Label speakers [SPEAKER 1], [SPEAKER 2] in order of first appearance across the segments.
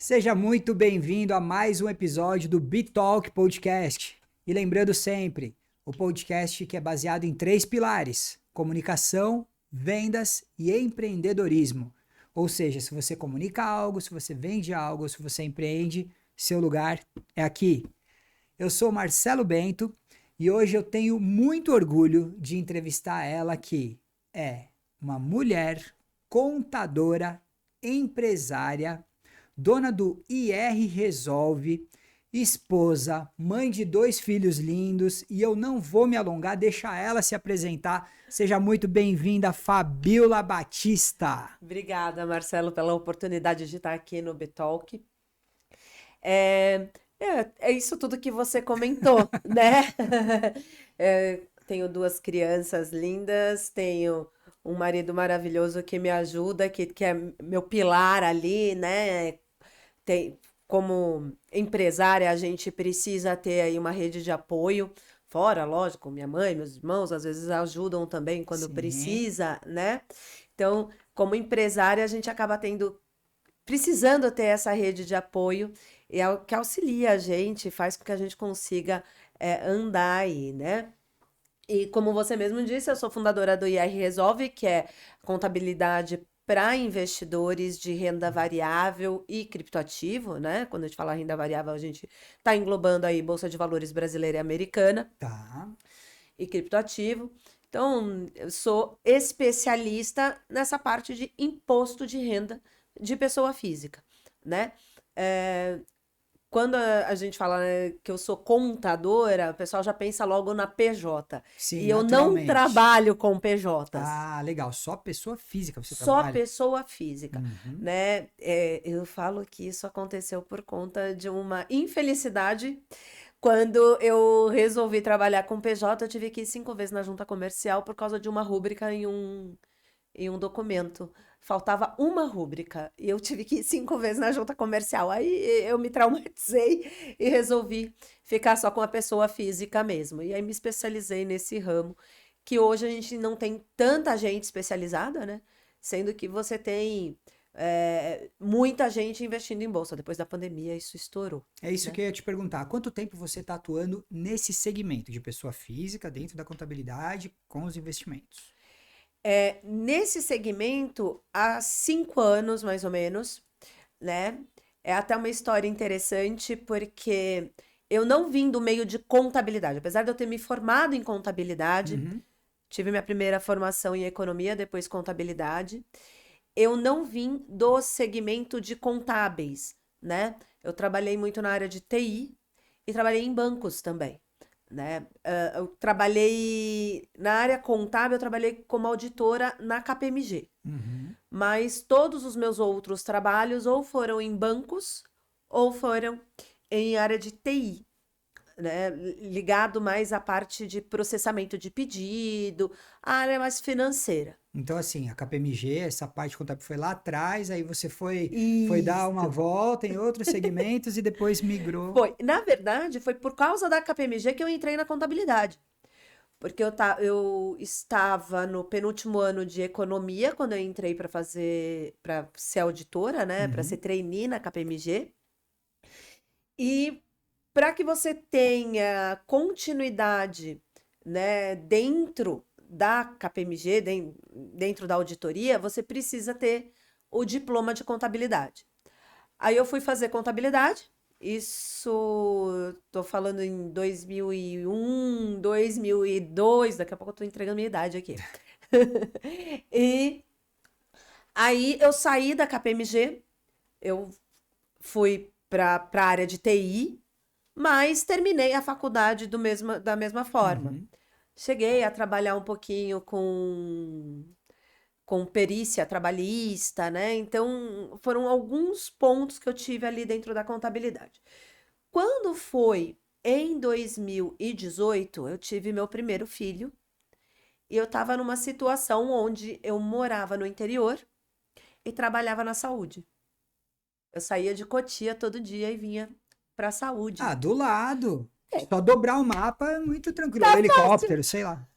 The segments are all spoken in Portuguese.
[SPEAKER 1] Seja muito bem-vindo a mais um episódio do Bitalk Podcast. E lembrando sempre, o podcast que é baseado em 3 pilares: comunicação, vendas e empreendedorismo. Ou seja, se você comunica algo, se você vende algo, se você empreende, seu lugar é aqui. Eu sou Marcelo Bento e hoje eu tenho muito orgulho de entrevistar ela, que é uma mulher contadora, empresária, dona do IR Resolve, esposa, mãe de 2 filhos lindos, e eu não vou me alongar, deixa ela se apresentar. Seja muito bem-vinda, Fabiola Batista.
[SPEAKER 2] Obrigada, Marcelo, pela oportunidade de estar aqui no Bitalk. É isso tudo que você comentou, né? Tenho 2 crianças lindas, tenho um marido maravilhoso que me ajuda, que é meu pilar ali, né? Como empresária, a gente precisa ter aí uma rede de apoio. Fora, lógico, minha mãe, meus irmãos, às vezes ajudam também quando
[SPEAKER 1] Sim.
[SPEAKER 2] precisa, né? Então, como empresária, a gente acaba precisando ter essa rede de apoio e é o que auxilia a gente, faz com que a gente consiga andar aí, né? E como você mesmo disse, eu sou fundadora do IR Resolve, que é contabilidade para investidores de renda variável e criptoativo, né? Quando a gente fala renda variável, a gente está englobando aí Bolsa de Valores brasileira e americana
[SPEAKER 1] Tá.
[SPEAKER 2] e criptoativo. Então, eu sou especialista nessa parte de imposto de renda de pessoa física, né? É, Quando a gente fala, né, que eu sou contadora, o pessoal já pensa logo na PJ.
[SPEAKER 1] Sim,
[SPEAKER 2] E eu não
[SPEAKER 1] naturalmente.
[SPEAKER 2] trabalho com PJs,
[SPEAKER 1] Ah, legal. Só pessoa física você
[SPEAKER 2] só
[SPEAKER 1] trabalha?
[SPEAKER 2] pessoa física,
[SPEAKER 1] Uhum.
[SPEAKER 2] né? Eu falo que isso aconteceu por conta de uma infelicidade. Quando eu resolvi trabalhar com PJ, eu tive que ir 5 vezes na junta comercial por causa de uma rúbrica em um documento. Faltava uma rúbrica e eu tive que ir 5 vezes na junta comercial. Aí eu me traumatizei e resolvi ficar só com a pessoa física mesmo. E aí me especializei nesse ramo, que hoje a gente não tem tanta gente especializada, né? Sendo que você tem muita gente investindo em bolsa. Depois da pandemia, isso estourou,
[SPEAKER 1] É isso
[SPEAKER 2] né?
[SPEAKER 1] que eu ia te perguntar. Há quanto tempo você está atuando nesse segmento de pessoa física, dentro da contabilidade, com os investimentos?
[SPEAKER 2] Nesse segmento, há 5 anos, mais ou menos, né? É até uma história interessante, porque eu não vim do meio de contabilidade. Apesar de eu ter me formado em contabilidade,
[SPEAKER 1] Uhum.
[SPEAKER 2] tive minha primeira formação em economia, depois contabilidade. Eu não vim do segmento de contábeis, né? Eu trabalhei muito na área de TI e trabalhei em bancos também, né? Eu trabalhei na área contábil, eu trabalhei como auditora na KPMG.
[SPEAKER 1] Uhum.
[SPEAKER 2] Mas todos os meus outros trabalhos ou foram em bancos ou foram em área de TI, né? Ligado mais à parte de processamento de pedido, a área mais financeira.
[SPEAKER 1] Então, assim, a KPMG, essa parte contábil foi lá atrás, aí você foi dar uma
[SPEAKER 2] Isso.
[SPEAKER 1] volta em outros segmentos e depois migrou.
[SPEAKER 2] Foi. Na verdade, foi por causa da KPMG que eu entrei na contabilidade. Porque eu estava no penúltimo ano de economia quando eu entrei para ser auditora, né? Para ser
[SPEAKER 1] Uhum.
[SPEAKER 2] trainee na KPMG. E para que você tenha continuidade, né, dentro da KPMG, dentro da auditoria, você precisa ter o diploma de contabilidade. Aí eu fui fazer contabilidade. Isso, tô falando em 2001, 2002, daqui a pouco eu tô entregando minha idade aqui. E aí eu saí da KPMG, eu fui para a área de TI, mas terminei a faculdade da mesma forma.
[SPEAKER 1] Uhum.
[SPEAKER 2] Cheguei a trabalhar um pouquinho com perícia trabalhista, né? Então, foram alguns pontos que eu tive ali dentro da contabilidade. Quando foi em 2018, eu tive meu primeiro filho e eu estava numa situação onde eu morava no interior e trabalhava na saúde. Eu saía de Cotia todo dia e vinha para a
[SPEAKER 1] Ah,
[SPEAKER 2] saúde.
[SPEAKER 1] do lado.
[SPEAKER 2] É,
[SPEAKER 1] Só dobrar o mapa é muito tranquilo. Ou
[SPEAKER 2] tá fácil,
[SPEAKER 1] helicóptero, sei lá.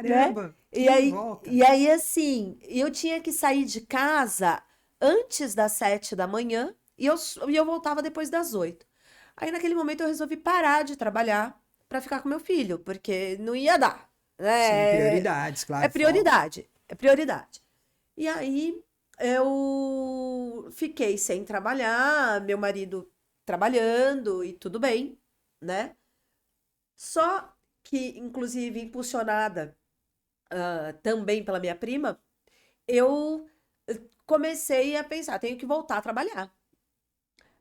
[SPEAKER 2] né?
[SPEAKER 1] Caramba,
[SPEAKER 2] E
[SPEAKER 1] que
[SPEAKER 2] aí,
[SPEAKER 1] volta.
[SPEAKER 2] e aí, assim, eu tinha que sair de casa antes das 7 da manhã e eu voltava depois das 8. Aí naquele momento eu resolvi parar de trabalhar para ficar com meu filho, porque não ia dar,
[SPEAKER 1] Sim,
[SPEAKER 2] né?
[SPEAKER 1] prioridades,
[SPEAKER 2] É
[SPEAKER 1] claro, foco.
[SPEAKER 2] prioridade, é prioridade. E aí eu fiquei sem trabalhar, meu marido trabalhando e tudo bem, né? Só que, inclusive, impulsionada também pela minha prima, eu comecei a pensar, tenho que voltar a trabalhar,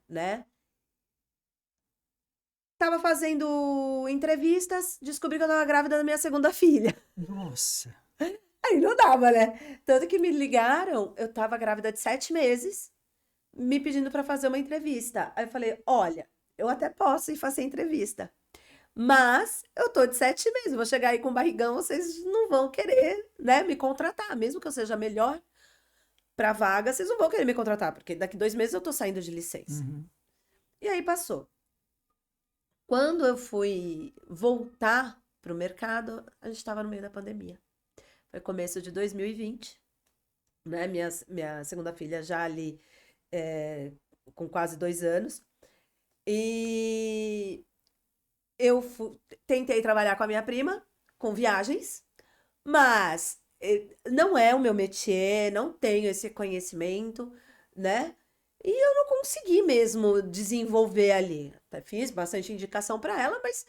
[SPEAKER 2] né? Tava fazendo entrevistas, descobri que eu tava grávida da minha segunda filha.
[SPEAKER 1] Nossa.
[SPEAKER 2] Aí não dava, né? Tanto que me ligaram, eu tava grávida de 7 meses, me pedindo pra fazer uma entrevista. Aí eu falei, olha, eu até posso ir fazer entrevista, mas eu tô de 7 meses, vou chegar aí com barrigão, vocês não vão querer, né, me contratar, mesmo que eu seja melhor pra vaga, vocês não vão querer me contratar, porque daqui 2 meses eu tô saindo de licença.
[SPEAKER 1] Uhum.
[SPEAKER 2] E aí passou. Quando eu fui voltar pro mercado, a gente estava no meio da pandemia. Foi começo de 2020, né? Minha segunda filha já ali é, com quase 2 anos. E eu tentei trabalhar com a minha prima, com viagens, mas não é o meu métier, não tenho esse conhecimento, né? E eu não consegui mesmo desenvolver ali. Até fiz bastante indicação para ela, mas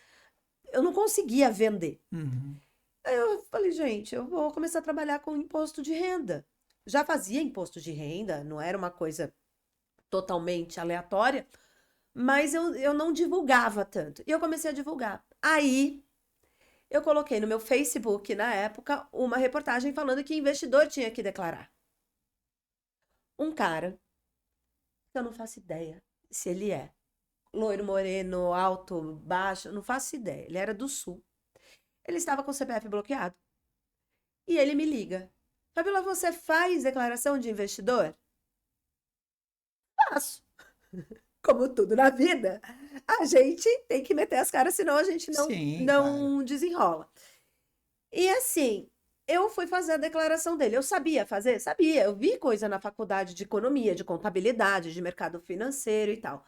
[SPEAKER 2] eu não conseguia vender.
[SPEAKER 1] Uhum.
[SPEAKER 2] Aí eu falei, gente, eu vou começar a trabalhar com imposto de renda. Já fazia imposto de renda, não era uma coisa totalmente aleatória, mas eu não divulgava tanto. E eu comecei a divulgar. Aí eu coloquei no meu Facebook, na época, uma reportagem falando que investidor tinha que declarar. Um cara, que eu não faço ideia se ele é loiro, moreno, alto, baixo, eu não faço ideia. Ele era do Sul. Ele estava com o CPF bloqueado. E ele me liga. Fabiola, você faz declaração de investidor? Faço. Como tudo na vida, a gente tem que meter as caras, senão a gente não,
[SPEAKER 1] Sim, claro.
[SPEAKER 2] não desenrola. E assim, eu fui fazer a declaração dele. Eu sabia fazer? Sabia. Eu vi coisa na faculdade de economia, de contabilidade, de mercado financeiro e tal.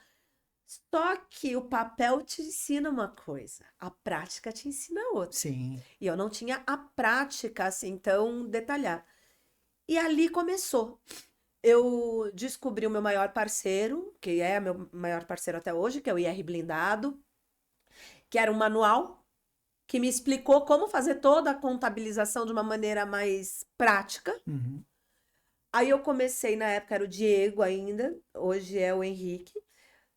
[SPEAKER 2] Só que o papel te ensina uma coisa, a prática te ensina outra.
[SPEAKER 1] Sim.
[SPEAKER 2] E eu não tinha a prática assim tão detalhada. E ali começou. Eu descobri o meu maior parceiro, que é meu maior parceiro até hoje, que é o IR Blindado, que era um manual que me explicou como fazer toda a contabilização de uma maneira mais prática.
[SPEAKER 1] Uhum.
[SPEAKER 2] Aí eu comecei, na época era o Diego ainda, hoje é o Henrique,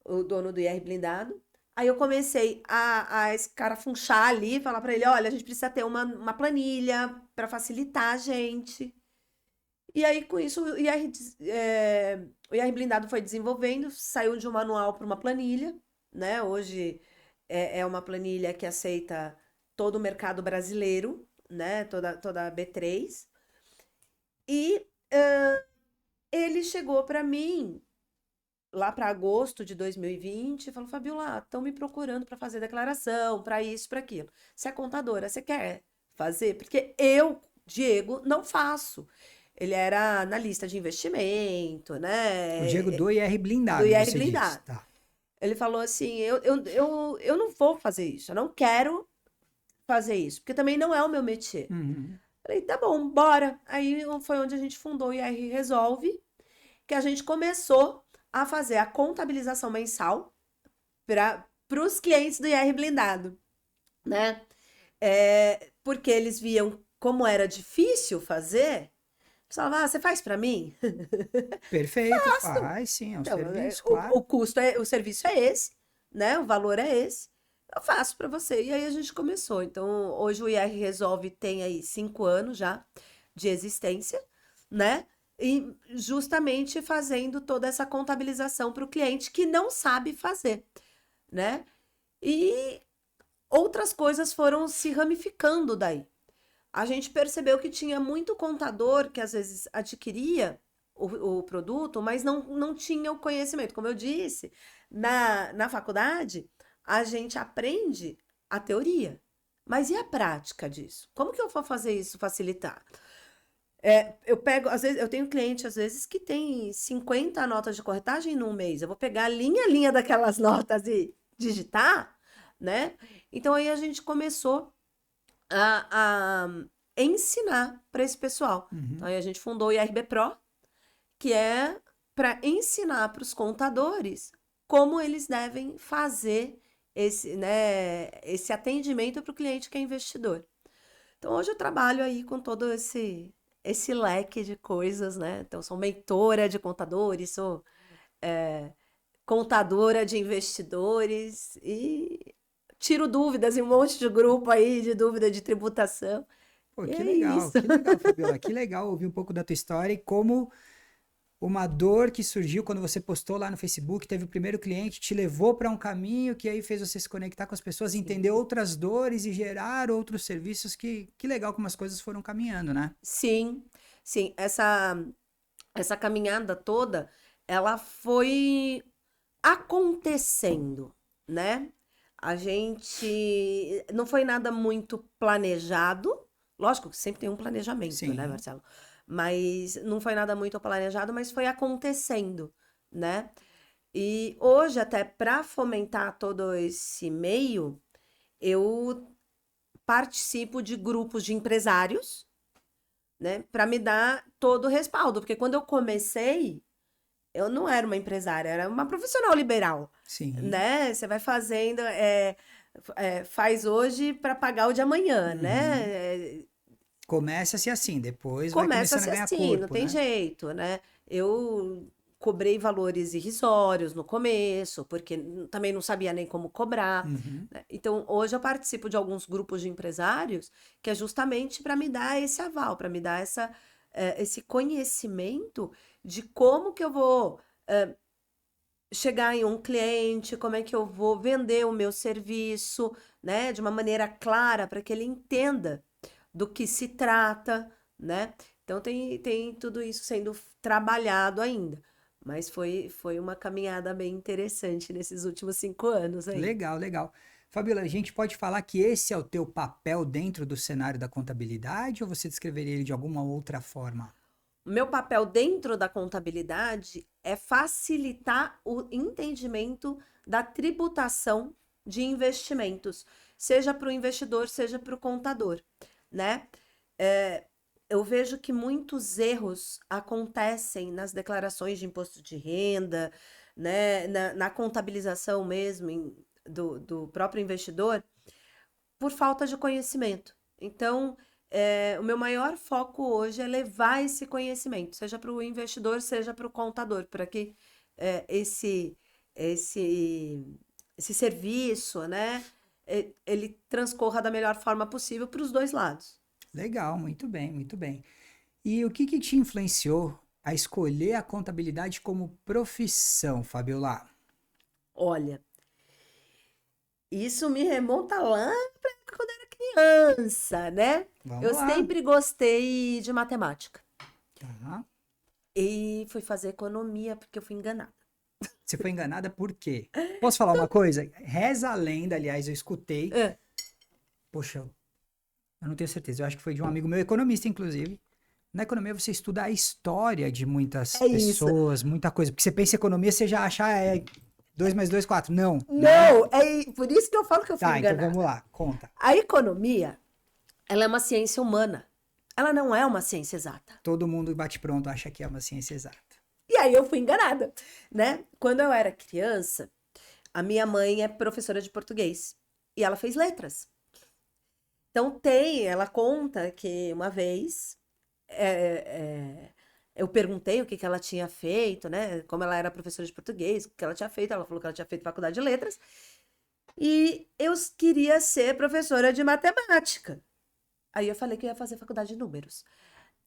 [SPEAKER 2] o dono do IR Blindado. Aí eu comecei a escarafunchar ali, falar para ele, olha, a gente precisa ter uma planilha para facilitar a gente. E aí, com isso, o IR Blindado foi desenvolvendo, saiu de um manual para uma planilha, né? Hoje é uma planilha que aceita todo o mercado brasileiro, né? Toda a B3. E ele chegou para mim lá para agosto de 2020 e falou: Fabiola, estão me procurando para fazer declaração, para isso, para aquilo. Você é contadora, você quer fazer? Porque eu, Diego, não faço. Ele era analista de investimento,
[SPEAKER 1] O Diego
[SPEAKER 2] né?
[SPEAKER 1] do IR
[SPEAKER 2] Do
[SPEAKER 1] blindado,
[SPEAKER 2] IR
[SPEAKER 1] você disse.
[SPEAKER 2] Blindado.
[SPEAKER 1] Tá.
[SPEAKER 2] Ele falou assim: eu não vou fazer isso, eu não quero fazer isso, porque também não é o meu métier.
[SPEAKER 1] Uhum.
[SPEAKER 2] Falei, tá bom, bora. Aí foi onde a gente fundou o IR Resolve, que a gente começou a fazer a contabilização mensal para os clientes do IR Blindado, né? Porque eles viam como era difícil fazer. Eles falavam, você faz para mim?
[SPEAKER 1] Perfeito,
[SPEAKER 2] Faço.
[SPEAKER 1] faz sim, é um
[SPEAKER 2] Então,
[SPEAKER 1] serviço,
[SPEAKER 2] o
[SPEAKER 1] claro.
[SPEAKER 2] custo o serviço é esse, né? O valor é esse. Eu faço para você. E aí a gente começou. Então, hoje o IR Resolve tem aí 5 anos já de existência, né? E justamente fazendo toda essa contabilização para o cliente que não sabe fazer, né? E outras coisas foram se ramificando daí. A gente percebeu que tinha muito contador que às vezes adquiria o produto, mas não tinha o conhecimento. Como eu disse, na faculdade, a gente aprende a teoria. Mas e a prática disso? Como que eu vou fazer isso facilitar? Eu pego, às vezes, eu tenho cliente, às vezes, que tem 50 notas de corretagem num mês. Eu vou pegar linha a linha daquelas notas e digitar, né? Então aí a gente começou a ensinar para esse pessoal. Então aí a gente fundou o IRB Pro, que é para ensinar para os contadores como eles devem fazer esse atendimento para o cliente que é investidor. Então hoje eu trabalho aí com todo esse leque de coisas, né? Então sou mentora de contadores, sou contadora de investidores e tiro dúvidas em um monte de grupo aí de dúvida de tributação.
[SPEAKER 1] Pô,
[SPEAKER 2] E é isso.
[SPEAKER 1] que legal, Fabiola. Que legal ouvir um pouco da tua história e como uma dor que surgiu quando você postou lá no Facebook, teve o primeiro cliente, te levou para um caminho que aí fez você se conectar com as pessoas, entender outras dores e gerar outros serviços. Que legal como as coisas foram caminhando, né?
[SPEAKER 2] Sim, sim. Essa caminhada toda, ela foi acontecendo, né? A gente não foi nada muito planejado. Lógico que sempre tem um planejamento, né,
[SPEAKER 1] Sim.
[SPEAKER 2] Marcelo? Mas não foi nada muito planejado, mas foi acontecendo, né? E hoje, até para fomentar todo esse meio, eu participo de grupos de empresários, né, para me dar todo o respaldo, porque quando eu comecei, eu não era uma empresária, era uma profissional liberal,
[SPEAKER 1] Sim.
[SPEAKER 2] né? Você vai fazendo, faz hoje para pagar o de amanhã,
[SPEAKER 1] Uhum.
[SPEAKER 2] né?
[SPEAKER 1] Começa-se assim, depois vai começando a
[SPEAKER 2] Começa-se
[SPEAKER 1] ganhar
[SPEAKER 2] assim, não
[SPEAKER 1] corpo,
[SPEAKER 2] tem
[SPEAKER 1] né?
[SPEAKER 2] jeito, né? Eu cobrei valores irrisórios no começo, porque também não sabia nem como cobrar,
[SPEAKER 1] Uhum.
[SPEAKER 2] né? Então, hoje eu participo de alguns grupos de empresários que é justamente para me dar esse aval, para me dar esse conhecimento de como que eu vou chegar em um cliente, como é que eu vou vender o meu serviço, né, de uma maneira clara para que ele entenda do que se trata, né? Então tem tudo isso sendo trabalhado ainda. Mas foi uma caminhada bem interessante nesses últimos 5 anos aí.
[SPEAKER 1] Legal, legal. Fabiola, a gente pode falar que esse é o teu papel dentro do cenário da contabilidade ou você descreveria ele de alguma outra forma?
[SPEAKER 2] O meu papel dentro da contabilidade é facilitar o entendimento da tributação de investimentos, seja para o investidor, seja para o contador, né? É, eu vejo que muitos erros acontecem nas declarações de imposto de renda, né, na contabilização mesmo do próprio investidor, por falta de conhecimento. Então, o meu maior foco hoje é levar esse conhecimento, seja para o investidor, seja para o contador, para que é, esse, esse, esse serviço, né, ele transcorra da melhor forma possível para os dois lados.
[SPEAKER 1] Legal, muito bem, muito bem. E o que te influenciou a escolher a contabilidade como profissão, Fabiola?
[SPEAKER 2] Olha, isso me remonta lá para quando eu era criança, né?
[SPEAKER 1] Vamos
[SPEAKER 2] Eu
[SPEAKER 1] lá.
[SPEAKER 2] sempre gostei de matemática
[SPEAKER 1] Tá.
[SPEAKER 2] e fui fazer economia porque eu fui enganada.
[SPEAKER 1] Você foi enganada por quê? Posso falar uma coisa? Reza a lenda, aliás, eu escutei.
[SPEAKER 2] É,
[SPEAKER 1] Poxa, eu não tenho certeza. Eu acho que foi de um amigo meu, economista, inclusive. Na economia você estuda a história de muitas
[SPEAKER 2] é isso.
[SPEAKER 1] pessoas, muita coisa. Porque você pensa em economia, você já acha 2 mais 2 4. Não, né?
[SPEAKER 2] Não, é por isso que eu falo que eu fui
[SPEAKER 1] Tá, então vamos
[SPEAKER 2] enganada.
[SPEAKER 1] lá, conta.
[SPEAKER 2] A economia, ela é uma ciência humana. Ela não é uma ciência exata.
[SPEAKER 1] Todo mundo bate pronto acha que é uma ciência exata.
[SPEAKER 2] E aí eu fui enganada, né? Quando eu era criança, a minha mãe é professora de português e ela fez letras. Então ela conta que uma vez eu perguntei o que que ela tinha feito, né? Como ela era professora de português, o que ela tinha feito. Ela falou que ela tinha feito faculdade de letras. E eu queria ser professora de matemática. Aí eu falei que eu ia fazer faculdade de números.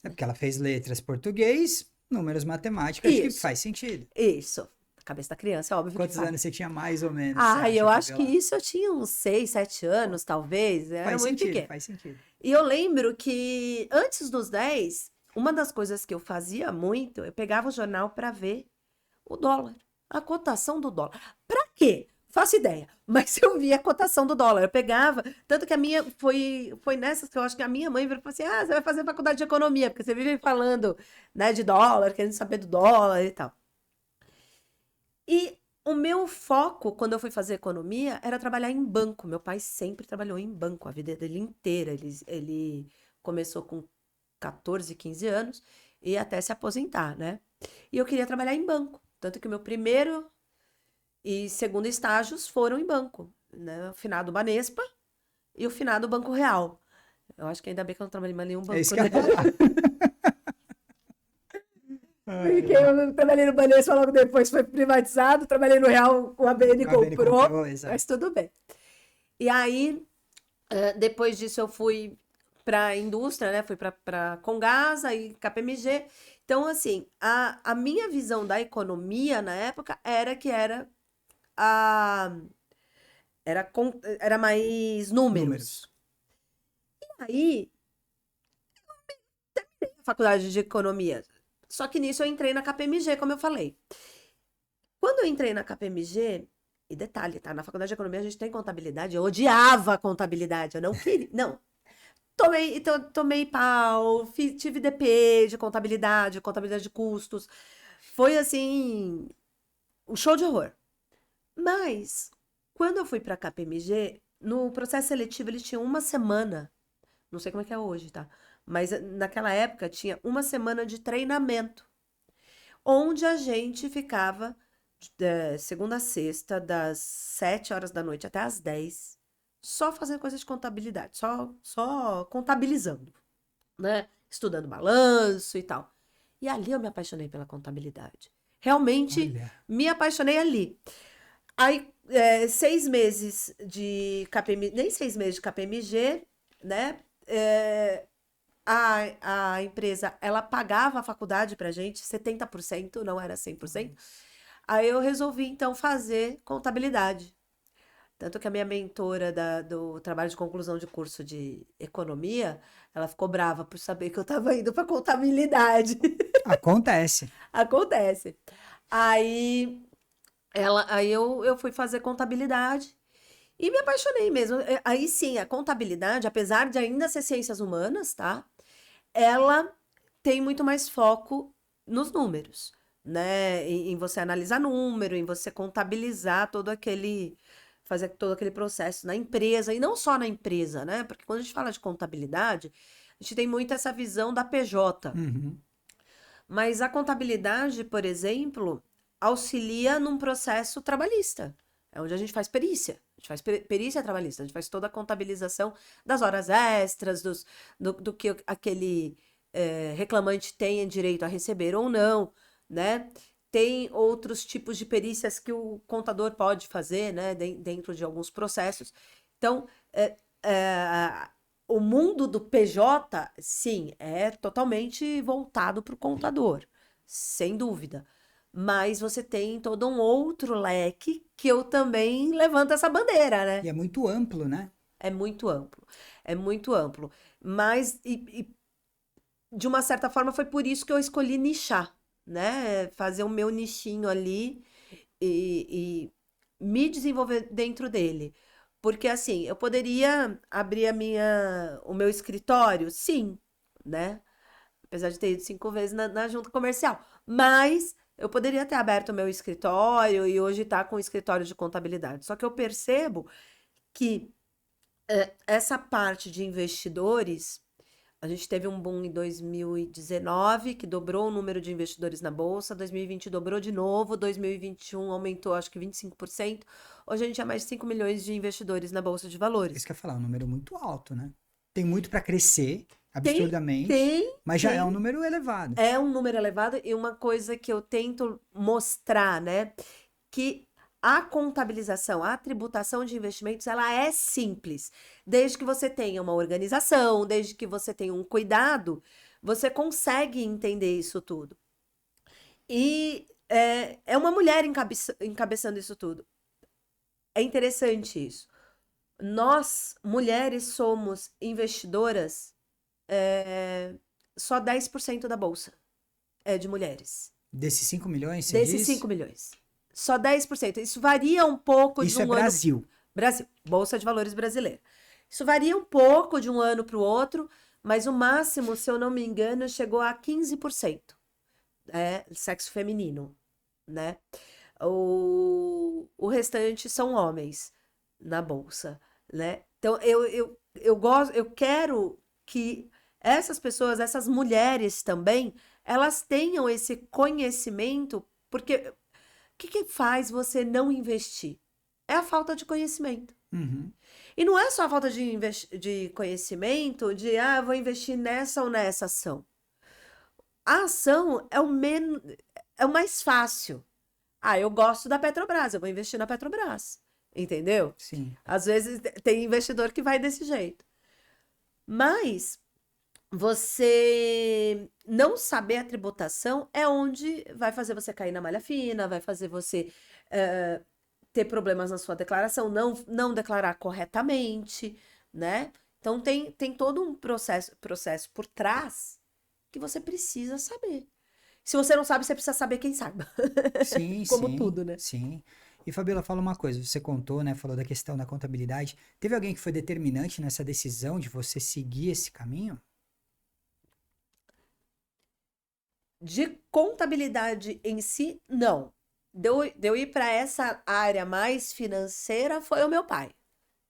[SPEAKER 1] É porque ela fez letras português, números matemática, acho que
[SPEAKER 2] Isso,
[SPEAKER 1] faz sentido.
[SPEAKER 2] isso. Na cabeça da criança, é óbvio que
[SPEAKER 1] Quantos anos
[SPEAKER 2] faz.
[SPEAKER 1] você tinha mais ou menos, você
[SPEAKER 2] Ah, eu
[SPEAKER 1] acha,
[SPEAKER 2] acho que
[SPEAKER 1] Fabiola?
[SPEAKER 2] isso eu tinha uns 6, 7 anos, talvez. Eu era
[SPEAKER 1] Faz
[SPEAKER 2] muito
[SPEAKER 1] sentido,
[SPEAKER 2] pequena.
[SPEAKER 1] faz sentido.
[SPEAKER 2] E eu lembro que antes dos 10, uma das coisas que eu fazia muito, eu pegava o jornal para ver o dólar, a cotação do dólar. Para quê? Faço ideia, mas eu vi a cotação do dólar. Eu pegava, tanto que a minha foi nessas que eu acho que a minha mãe falou assim: ah, você vai fazer faculdade de economia, porque você vive falando, né, de dólar, querendo saber do dólar e tal. E o meu foco, quando eu fui fazer economia, era trabalhar em banco. Meu pai sempre trabalhou em banco, a vida dele inteira. Ele começou com 14, 15 anos e até se aposentar, né? E eu queria trabalhar em banco. Tanto que o meu primeiro e segundo estágios foram em banco, né? O finado Banespa e o finado Banco Real. Eu acho que ainda bem que eu não trabalhei em mais nenhum
[SPEAKER 1] É isso
[SPEAKER 2] banco,
[SPEAKER 1] que eu
[SPEAKER 2] né?
[SPEAKER 1] ia falar. Ai,
[SPEAKER 2] Porque
[SPEAKER 1] ai.
[SPEAKER 2] eu trabalhei no Banespa, logo depois foi privatizado, trabalhei no Real, o ABN
[SPEAKER 1] A ABN
[SPEAKER 2] comprou,
[SPEAKER 1] comprou, exato.
[SPEAKER 2] mas tudo bem. E aí, depois disso eu fui para a indústria, né? Fui para Congasa e KPMG. Então, assim, a minha visão da economia na época era que a, era mais
[SPEAKER 1] Números.
[SPEAKER 2] números. Aí, faculdade de economia. Só que nisso eu entrei na KPMG, como eu falei. Quando eu entrei na KPMG, e detalhe, tá? Na faculdade de economia a gente tem contabilidade. Eu odiava a contabilidade, eu não queria. Não. Tomei pau, tive DP de contabilidade de custos. Foi assim, um show de horror. Mas, quando eu fui pra KPMG, no processo seletivo eles tinham uma semana. Não sei como é que é hoje, tá? Mas naquela época tinha uma semana de treinamento, onde a gente ficava segunda a sexta, das 7 horas da noite até as 10, só fazendo coisas de contabilidade, só contabilizando, né? Estudando balanço e tal. E ali eu me apaixonei pela contabilidade. Realmente
[SPEAKER 1] Olha,
[SPEAKER 2] me apaixonei ali. Aí, 6 meses de KPMG, nem 6 meses de KPMG, né? A empresa, ela pagava a faculdade pra gente, 70%, não era 100%. Aí eu resolvi, então, fazer contabilidade. Tanto que a minha mentora do trabalho de conclusão de curso de economia, ela ficou brava por saber que eu estava indo para contabilidade.
[SPEAKER 1] acontece.
[SPEAKER 2] Acontece. Aí, aí eu fui fazer contabilidade e me apaixonei mesmo. Aí sim, a contabilidade, apesar de ainda ser ciências humanas, tá? Ela tem muito mais foco nos números, né? Em você analisar número, em você contabilizar fazer todo aquele processo na empresa, e não só na empresa, né? Porque quando a gente fala de contabilidade, a gente tem muito essa visão da PJ.
[SPEAKER 1] Uhum.
[SPEAKER 2] Mas a contabilidade, por exemplo, auxilia num processo trabalhista. É onde a gente faz perícia. A gente faz perícia trabalhista. A gente faz toda a contabilização das horas extras, do que aquele reclamante tenha direito a receber ou não, né? Tem outros tipos de perícias que o contador pode fazer, né? Dentro de alguns processos. Então, é, o mundo do PJ, sim, é totalmente voltado para o contador, sem dúvida. Mas você tem todo um outro leque que eu também levanto essa bandeira,
[SPEAKER 1] E
[SPEAKER 2] né?
[SPEAKER 1] é muito amplo, né?
[SPEAKER 2] É muito amplo. É muito amplo. Mas, de uma certa forma, foi por isso que eu escolhi nichar, né? Fazer o meu nichinho ali e me desenvolver dentro dele. Porque assim, eu poderia abrir o meu escritório, sim, né? Apesar de ter ido 5 vezes na junta comercial. Mas eu poderia ter aberto o meu escritório e hoje estar com o escritório de contabilidade. Só que eu percebo que essa parte de investidores, a gente teve um boom em 2019, que dobrou o número de investidores na bolsa, 2020 dobrou de novo, 2021 aumentou acho que 25%. Hoje a gente é mais de 5 milhões de investidores na bolsa de
[SPEAKER 1] Isso
[SPEAKER 2] valores.
[SPEAKER 1] que eu ia falar, um número muito alto, né? Tem muito para crescer,
[SPEAKER 2] Tem,
[SPEAKER 1] absurdamente,
[SPEAKER 2] tem,
[SPEAKER 1] mas já é um
[SPEAKER 2] tem.
[SPEAKER 1] número elevado.
[SPEAKER 2] É um número elevado e uma coisa que eu tento mostrar, né? Que a contabilização, a tributação de investimentos, ela é simples. Desde que você tenha uma organização, desde que você tenha um cuidado, você consegue entender isso tudo. E é uma mulher encabeçando isso tudo. É interessante isso. Nós, mulheres, somos investidoras, só 10% da bolsa é de mulheres.
[SPEAKER 1] Desses 5 milhões, você
[SPEAKER 2] Desses 5
[SPEAKER 1] diz?
[SPEAKER 2] milhões. Só 10%. Isso varia um pouco de
[SPEAKER 1] Isso é
[SPEAKER 2] um ano.
[SPEAKER 1] Brasil.
[SPEAKER 2] Brasil, Bolsa de Valores brasileira. Isso varia um pouco de um ano para o outro, mas o máximo, se eu não me engano, chegou a 15%. Sexo feminino, né? O restante são homens na bolsa, né? Então, eu quero que essas pessoas, essas mulheres também, elas tenham esse conhecimento, porque o que faz você não investir? É a falta de conhecimento.
[SPEAKER 1] Uhum.
[SPEAKER 2] E não é só a falta de conhecimento, eu vou investir nessa ou nessa ação. A ação é o mais fácil. Eu gosto da Petrobras, eu vou investir na Petrobras. Entendeu?
[SPEAKER 1] Sim.
[SPEAKER 2] Às vezes tem investidor que vai desse jeito. Mas você não saber a tributação é onde vai fazer você cair na malha fina, vai fazer você ter problemas na sua declaração, não declarar corretamente, né? Então tem todo um processo por trás que você precisa saber. Se você não sabe, você precisa saber quem sabe.
[SPEAKER 1] Sim,
[SPEAKER 2] Como
[SPEAKER 1] sim,
[SPEAKER 2] tudo, né?
[SPEAKER 1] sim. E Fabiola, fala uma coisa, você contou, né, falou da questão da contabilidade. Teve alguém que foi determinante nessa decisão de você seguir esse caminho?
[SPEAKER 2] De contabilidade em si, não. De eu ir para essa área mais financeira foi o meu pai.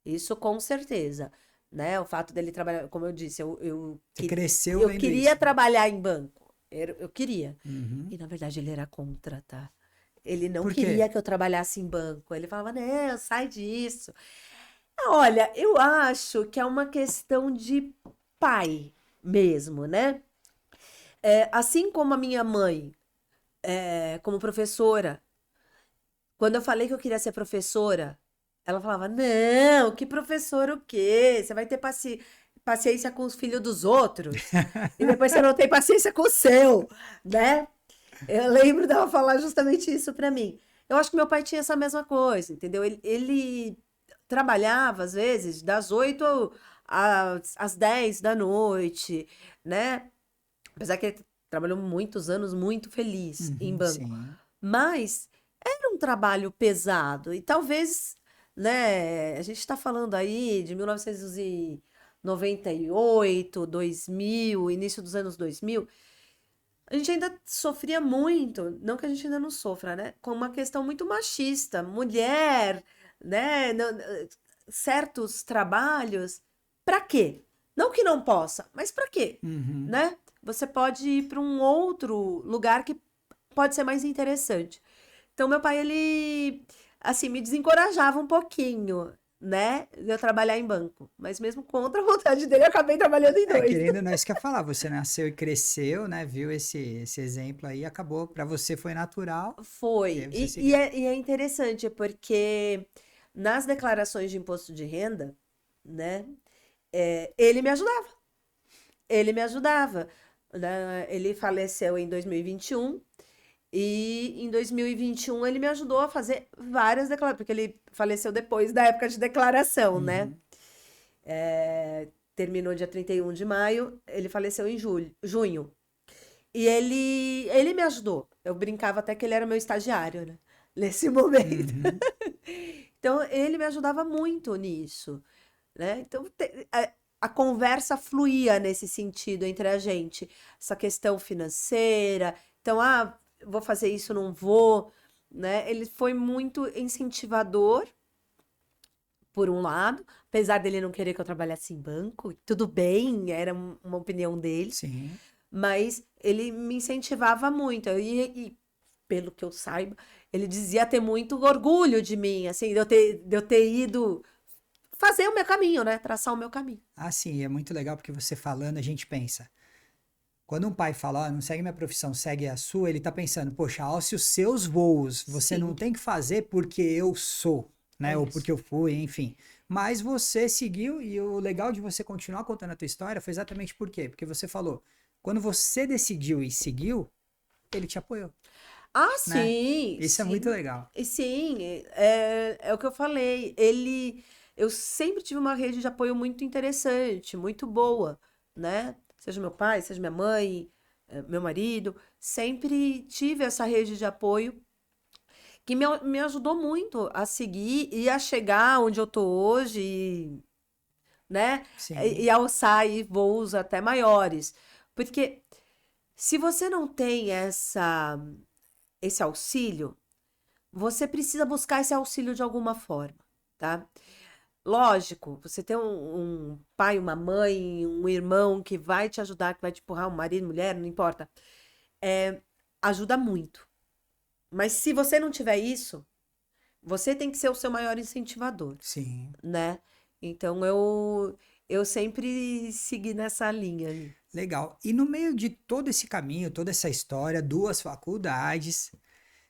[SPEAKER 2] Isso com certeza, né? O fato dele trabalhar, como eu disse,
[SPEAKER 1] Você cresceu
[SPEAKER 2] eu
[SPEAKER 1] vendo
[SPEAKER 2] queria
[SPEAKER 1] isso.
[SPEAKER 2] trabalhar em banco. Eu queria.
[SPEAKER 1] Uhum.
[SPEAKER 2] E na verdade ele era contra, tá? Ele não
[SPEAKER 1] Por quê?
[SPEAKER 2] queria que eu trabalhasse em banco. Ele falava, não, sai disso. Olha, eu acho que é uma questão de pai mesmo, né? Assim como a minha mãe, como professora, quando eu falei que eu queria ser professora, ela falava: Não, que professora o quê? Você vai ter paciência com os filhos dos outros e depois você não tem paciência com o seu, né? Eu lembro dela falar justamente isso pra mim. Eu acho que meu pai tinha essa mesma coisa, entendeu? Ele trabalhava, às vezes, das 8 às 10 da noite, né? Apesar que ele trabalhou muitos anos muito feliz em
[SPEAKER 1] Uhum,
[SPEAKER 2] banco.
[SPEAKER 1] sim.
[SPEAKER 2] Mas era um trabalho pesado. E talvez, né, a gente está falando aí de 1998, 2000, início dos anos 2000. A gente ainda sofria muito, não que a gente ainda não sofra, né? Com uma questão muito machista. Mulher, né? Certos trabalhos. Pra quê? Não que não possa, mas pra quê?
[SPEAKER 1] Uhum.
[SPEAKER 2] Né? Você pode ir para um outro lugar que pode ser mais interessante. Então, meu pai, ele, assim, me desencorajava um pouquinho, né? De eu trabalhar em banco. Mas mesmo contra a vontade dele, eu acabei trabalhando em dois.
[SPEAKER 1] Querendo ou não, isso que eu ia falar, você nasceu e cresceu, né, viu esse exemplo aí, acabou, pra você foi natural, e
[SPEAKER 2] Foi.
[SPEAKER 1] aí você
[SPEAKER 2] E
[SPEAKER 1] seguiu.
[SPEAKER 2] é interessante porque nas declarações de imposto de renda, né? Ele me ajudava. Ele me ajudava. Né? Ele faleceu em 2021 e em 2021 ele me ajudou a fazer várias declarações, porque ele faleceu depois da época de declaração, né?
[SPEAKER 1] Uhum.
[SPEAKER 2] Terminou dia 31 de maio, ele faleceu em junho. E ele me ajudou. Eu brincava até que ele era meu estagiário, né? Nesse momento.
[SPEAKER 1] Uhum.
[SPEAKER 2] Então, ele me ajudava muito nisso, né? Então, a conversa fluía nesse sentido entre a gente. Essa questão financeira. Então, vou fazer isso, não vou, né? Ele foi muito incentivador, por um lado, apesar dele não querer que eu trabalhasse em banco, tudo bem, era uma opinião dele,
[SPEAKER 1] Sim.
[SPEAKER 2] mas ele me incentivava muito. E pelo que eu saiba, ele dizia ter muito orgulho de mim, assim, de eu ter ido fazer o meu caminho, né? Traçar o meu caminho.
[SPEAKER 1] Ah, sim, é muito legal porque você falando, a gente pensa. Quando um pai fala, ó, não segue minha profissão, segue a sua, ele tá pensando, poxa, alce os seus voos, você não
[SPEAKER 2] Sim,
[SPEAKER 1] tem que fazer porque eu sou,
[SPEAKER 2] é
[SPEAKER 1] né, ou
[SPEAKER 2] isso.
[SPEAKER 1] porque eu fui, enfim. Mas você seguiu e o legal de você continuar contando a tua história foi exatamente por quê? Porque você falou, quando você decidiu e seguiu, ele te apoiou, né?
[SPEAKER 2] Sim,
[SPEAKER 1] Isso é muito
[SPEAKER 2] sim.
[SPEAKER 1] legal.
[SPEAKER 2] E sim, é o que eu falei. Eu sempre tive uma rede de apoio muito interessante, muito boa, né? Seja meu pai, seja minha mãe, meu marido, sempre tive essa rede de apoio que me ajudou muito a seguir e a chegar onde eu tô hoje, né?
[SPEAKER 1] Sim,
[SPEAKER 2] E alçar aí voos até maiores. Porque se você não tem esse auxílio, você precisa buscar esse auxílio de alguma forma, tá? Lógico, você tem um pai, uma mãe, um irmão que vai te ajudar, que vai te empurrar, um marido, mulher, não importa. Ajuda muito. Mas se você não tiver isso, você tem que ser o seu maior incentivador,
[SPEAKER 1] sim.
[SPEAKER 2] né? Então eu sempre segui nessa linha ali.
[SPEAKER 1] Legal. E no meio de todo esse caminho, toda essa história, duas faculdades,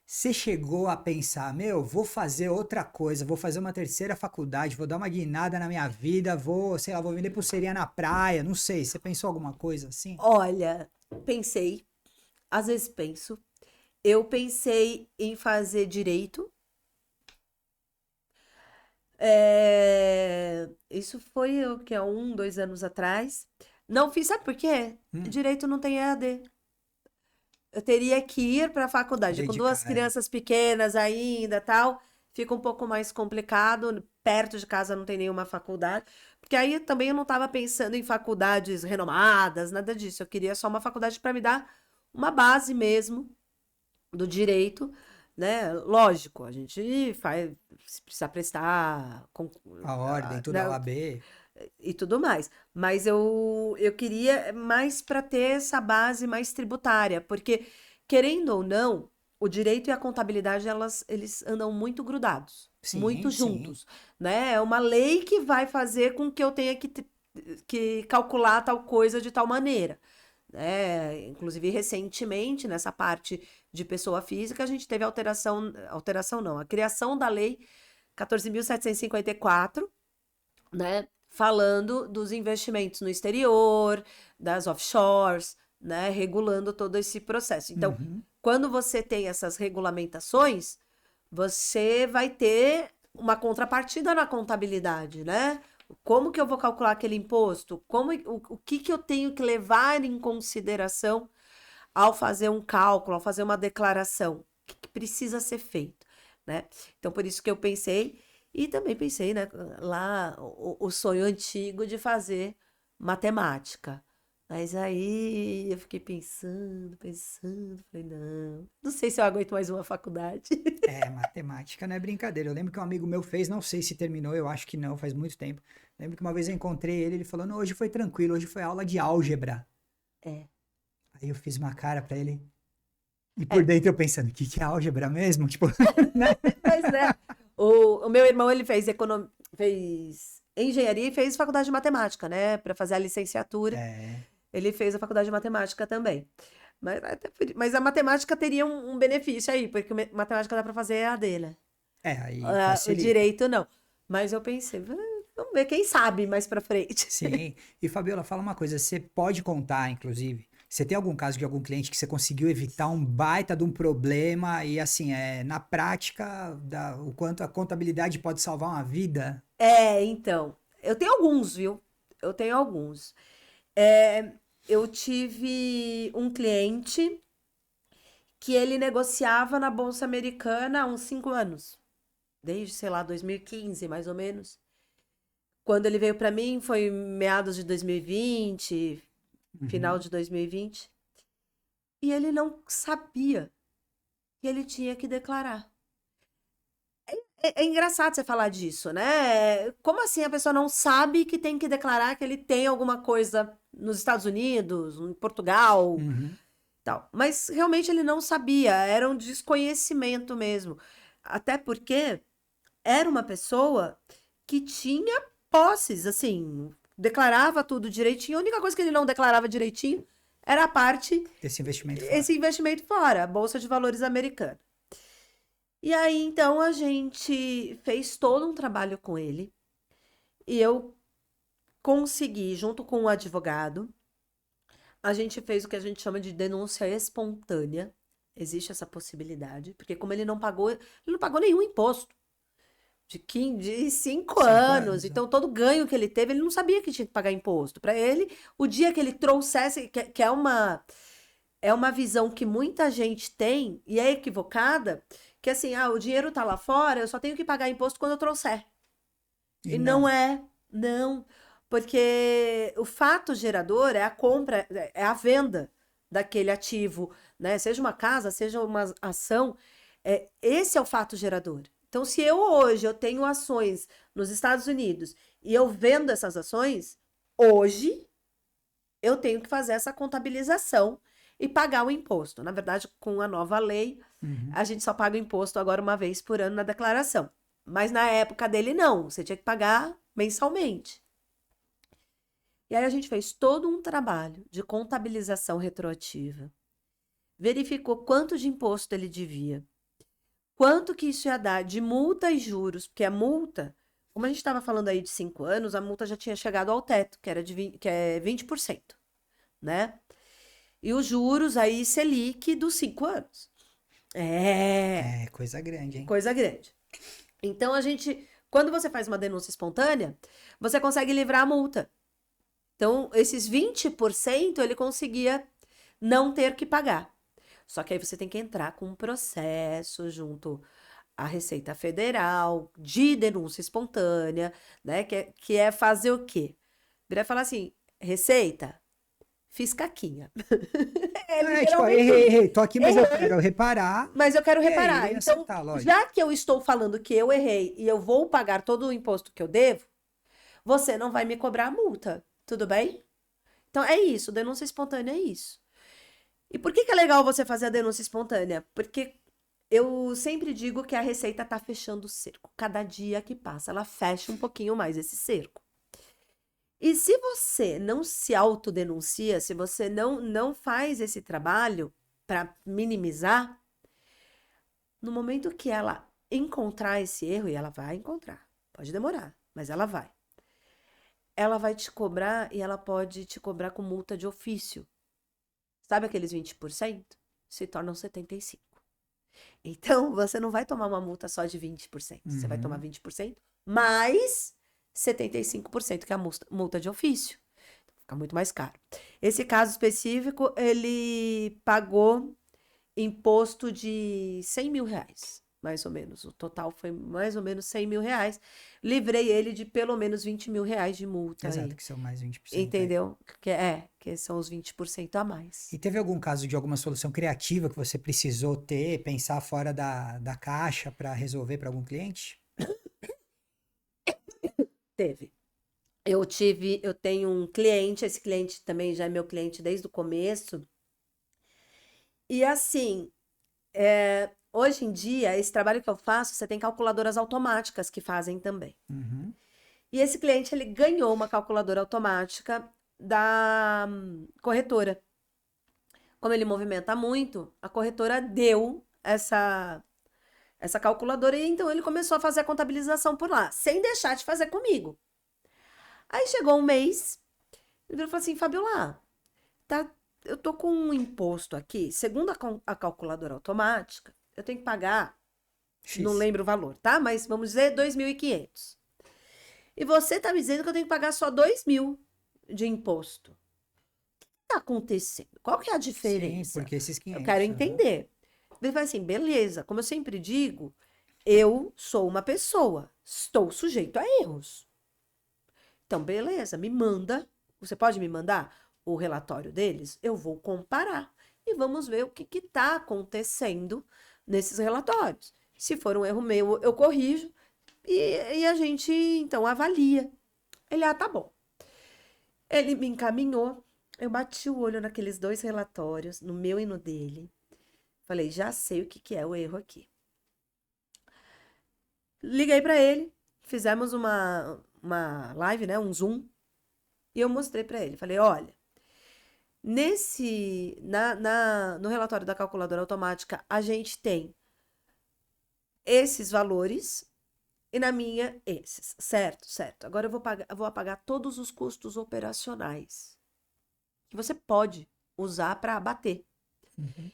[SPEAKER 1] você chegou a pensar, meu, vou fazer outra coisa, vou fazer uma terceira faculdade, vou dar uma guinada na minha vida, vou, sei lá, vou vender pulseirinha na praia, não sei. Você pensou alguma coisa assim?
[SPEAKER 2] Olha, pensei, às vezes penso, eu pensei em fazer direito. Isso foi o que há 2 anos atrás. Não fiz, sabe por quê?
[SPEAKER 1] Hum,
[SPEAKER 2] Direito não tem EAD. Eu teria que ir para a faculdade. Com duas
[SPEAKER 1] dedicar. É.
[SPEAKER 2] crianças pequenas ainda, tal, fica um pouco mais complicado. Perto de casa não tem nenhuma faculdade. Porque aí também eu não estava pensando em faculdades renomadas, nada disso. Eu queria só uma faculdade para me dar uma base mesmo do direito, né? Lógico, a gente faz, se precisar prestar,
[SPEAKER 1] A ordem, tudo a
[SPEAKER 2] né?
[SPEAKER 1] OAB.
[SPEAKER 2] E tudo mais. Mas eu queria mais para ter essa base mais tributária, porque, querendo ou não, o direito e a contabilidade, eles andam muito grudados, muito
[SPEAKER 1] Sim, sim.
[SPEAKER 2] juntos, né? É uma lei que vai fazer com que eu tenha que calcular tal coisa de tal maneira. Né? Inclusive, recentemente, nessa parte de pessoa física, a gente teve alteração não, a criação da lei 14.754, né? Falando dos investimentos no exterior, das offshores, né? Regulando todo esse processo. Então,
[SPEAKER 1] Uhum.
[SPEAKER 2] quando você tem essas regulamentações, você vai ter uma contrapartida na contabilidade, né? Como que eu vou calcular aquele imposto? O que que eu tenho que levar em consideração ao fazer um cálculo, ao fazer uma declaração? O que que precisa ser feito, né? Então, por isso que eu pensei, e também pensei, né, lá o sonho antigo de fazer matemática. Mas aí eu fiquei pensando, falei, não sei se eu aguento mais uma faculdade.
[SPEAKER 1] É, matemática não é brincadeira. Eu lembro que um amigo meu fez, não sei se terminou, eu acho que não, faz muito tempo. Lembro que uma vez eu encontrei ele, ele falou, não, hoje foi tranquilo, hoje foi aula de álgebra.
[SPEAKER 2] É,
[SPEAKER 1] Aí eu fiz uma cara pra ele, e por
[SPEAKER 2] é,
[SPEAKER 1] dentro eu pensando, que é álgebra mesmo? Tipo, né?
[SPEAKER 2] mas né, o meu irmão, ele fez engenharia e fez faculdade de matemática, né, para fazer a licenciatura.
[SPEAKER 1] É,
[SPEAKER 2] Ele fez a faculdade de matemática também. Mas a matemática teria um benefício aí, porque matemática dá para fazer EAD, né?
[SPEAKER 1] aí
[SPEAKER 2] O
[SPEAKER 1] facilita.
[SPEAKER 2] direito não. Mas eu pensei, vamos ver, quem sabe mais pra frente.
[SPEAKER 1] Sim. E Fabiola, fala uma coisa, você pode contar, inclusive, você tem algum caso de algum cliente que você conseguiu evitar um baita de um problema e assim, na prática, o quanto a contabilidade pode salvar uma vida?
[SPEAKER 2] Então, eu tenho alguns, viu? Eu tenho alguns. É, eu tive um cliente que ele negociava na Bolsa Americana há uns 5 anos, desde, sei lá, 2015, mais ou menos. Quando ele veio para mim foi meados de 2020, final
[SPEAKER 1] Uhum.
[SPEAKER 2] de 2020, e ele não sabia que ele tinha que declarar. É engraçado você falar disso, né? Como assim a pessoa não sabe que tem que declarar que ele tem alguma coisa nos Estados Unidos, em Portugal,
[SPEAKER 1] Uhum.
[SPEAKER 2] tal? Mas realmente ele não sabia, era um desconhecimento mesmo. Até porque era uma pessoa que tinha posses, assim, declarava tudo direitinho. A única coisa que ele não declarava direitinho era a parte,
[SPEAKER 1] Esse investimento fora.
[SPEAKER 2] esse investimento fora, a Bolsa de Valores americana. E aí, então, a gente fez todo um trabalho com ele e eu consegui, junto com o advogado, a gente fez o que a gente chama de denúncia espontânea. Existe essa possibilidade, porque como ele não pagou nenhum imposto de 5 anos.
[SPEAKER 1] 5 anos, ó.
[SPEAKER 2] Então, todo ganho que ele teve, ele não sabia que tinha que pagar imposto. Para ele, o dia que ele trouxesse, que é uma visão que muita gente tem e é equivocada, que assim, o dinheiro tá lá fora, eu só tenho que pagar imposto quando eu trouxer.
[SPEAKER 1] E
[SPEAKER 2] E
[SPEAKER 1] não.
[SPEAKER 2] não é, não. Porque o fato gerador é a compra, é a venda daquele ativo, né? Seja uma casa, seja uma ação, esse é o fato gerador. Então, se eu hoje eu tenho ações nos Estados Unidos e eu vendo essas ações, hoje eu tenho que fazer essa contabilização e pagar o imposto. Na verdade, com a nova lei,
[SPEAKER 1] Uhum.
[SPEAKER 2] a gente só paga o imposto agora uma vez por ano na declaração. Mas na época dele, não. Você tinha que pagar mensalmente. E aí a gente fez todo um trabalho de contabilização retroativa. Verificou quanto de imposto ele devia. Quanto que isso ia dar de multa e juros. Porque a multa, como a gente estava falando aí de 5 anos, a multa já tinha chegado ao teto, que é 20%, né? E os juros aí Selic dos 5 anos.
[SPEAKER 1] É coisa grande, hein?
[SPEAKER 2] Coisa grande. Então quando você faz uma denúncia espontânea, você consegue livrar a multa. Então, esses 20% ele conseguia não ter que pagar. Só que aí você tem que entrar com um processo junto à Receita Federal de denúncia espontânea, né? Que é fazer o quê? Virar e falar assim, Receita, fiz caquinha. É
[SPEAKER 1] Tipo,
[SPEAKER 2] literalmente isso.
[SPEAKER 1] errei, tô aqui, mas eu
[SPEAKER 2] Errei,
[SPEAKER 1] quero reparar
[SPEAKER 2] mas eu quero
[SPEAKER 1] e
[SPEAKER 2] reparar.
[SPEAKER 1] aí
[SPEAKER 2] Então,
[SPEAKER 1] acertar, lógico.
[SPEAKER 2] já que eu estou falando que eu errei e eu vou pagar todo o imposto que eu devo, você não vai me cobrar a multa, tudo bem? Então é isso, denúncia espontânea é isso. E por que é legal você fazer a denúncia espontânea? Porque eu sempre digo que a Receita está fechando o cerco. Cada dia que passa, ela fecha um pouquinho mais esse cerco. E se você não se autodenuncia, se você não faz esse trabalho para minimizar, no momento que ela encontrar esse erro, e ela vai encontrar, pode demorar, mas ela vai te cobrar e ela pode te cobrar com multa de ofício. Sabe aqueles 20%? Se tornam 75%. Então, você não vai tomar uma multa só de 20%. Você vai tomar 20% mais 75%, que é a multa de ofício. Fica muito mais caro. Esse caso específico, ele pagou imposto de 100 mil reais, mais ou menos. O total foi mais ou menos 100 mil reais. Livrei ele de pelo menos 20 mil reais de multa
[SPEAKER 1] Exato,
[SPEAKER 2] aí.
[SPEAKER 1] que são mais 20% aí.
[SPEAKER 2] Entendeu? Que são os 20% a mais.
[SPEAKER 1] E teve algum caso de alguma solução criativa que você precisou ter, pensar fora da caixa para resolver para algum cliente?
[SPEAKER 2] Teve. Eu tenho um cliente, esse cliente também já é meu cliente desde o começo. E assim, hoje em dia, esse trabalho que eu faço, você tem calculadoras automáticas que fazem também.
[SPEAKER 1] Uhum.
[SPEAKER 2] E esse cliente, ele ganhou uma calculadora automática da corretora. Como ele movimenta muito, a corretora deu essa calculadora e então ele começou a fazer a contabilização por lá, sem deixar de fazer comigo. Aí chegou um mês, ele falou assim, Fabiola, eu tô com um imposto aqui, segundo a calculadora automática, eu tenho que pagar, não
[SPEAKER 1] X.
[SPEAKER 2] lembro o valor, tá? Mas vamos dizer 2.500. E você tá me dizendo que eu tenho que pagar só 2.000 de imposto. O que tá acontecendo? Qual que é a
[SPEAKER 1] Sim,
[SPEAKER 2] diferença?
[SPEAKER 1] porque esses
[SPEAKER 2] Eu
[SPEAKER 1] 500.
[SPEAKER 2] quero
[SPEAKER 1] aham.
[SPEAKER 2] entender. Ele fala assim, beleza, como eu sempre digo, eu sou uma pessoa, estou sujeito a erros. Então, beleza, me manda. Você pode me mandar o relatório deles? Eu vou comparar e vamos ver o que está acontecendo nesses relatórios. Se for um erro meu, eu corrijo e a gente então avalia. Ele, tá bom. Ele me encaminhou. Eu bati o olho naqueles 2 relatórios, no meu e no dele. Falei, já sei o que é o erro aqui. Liguei para ele, fizemos uma live, né, um Zoom, e eu mostrei para ele. Falei, olha, no relatório da calculadora automática, a gente tem esses valores e na minha esses, certo, certo. Agora eu vou apagar todos os custos operacionais que você pode usar para abater.
[SPEAKER 1] Uhum.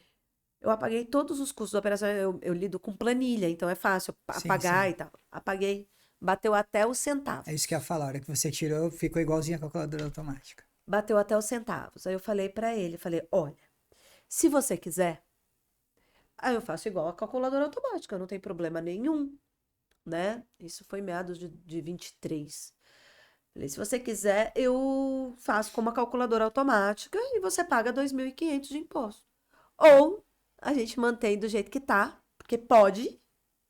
[SPEAKER 2] Eu apaguei todos os custos operacionais, eu lido com planilha, então é fácil
[SPEAKER 1] Sim,
[SPEAKER 2] apagar
[SPEAKER 1] sim.
[SPEAKER 2] e tal. Apaguei, bateu até os
[SPEAKER 1] É
[SPEAKER 2] centavos.
[SPEAKER 1] isso que eu ia falar. A hora que você tirou, ficou igualzinho a calculadora automática.
[SPEAKER 2] Bateu até os centavos. Aí eu falei para ele, falei, olha, se você quiser, Aí eu faço igual a calculadora automática, não tem problema nenhum, né? Isso foi meados de 23. Falei, se você quiser, eu faço com uma calculadora automática e você paga 2.500 de imposto. Ou a gente mantém do jeito que tá, porque pode,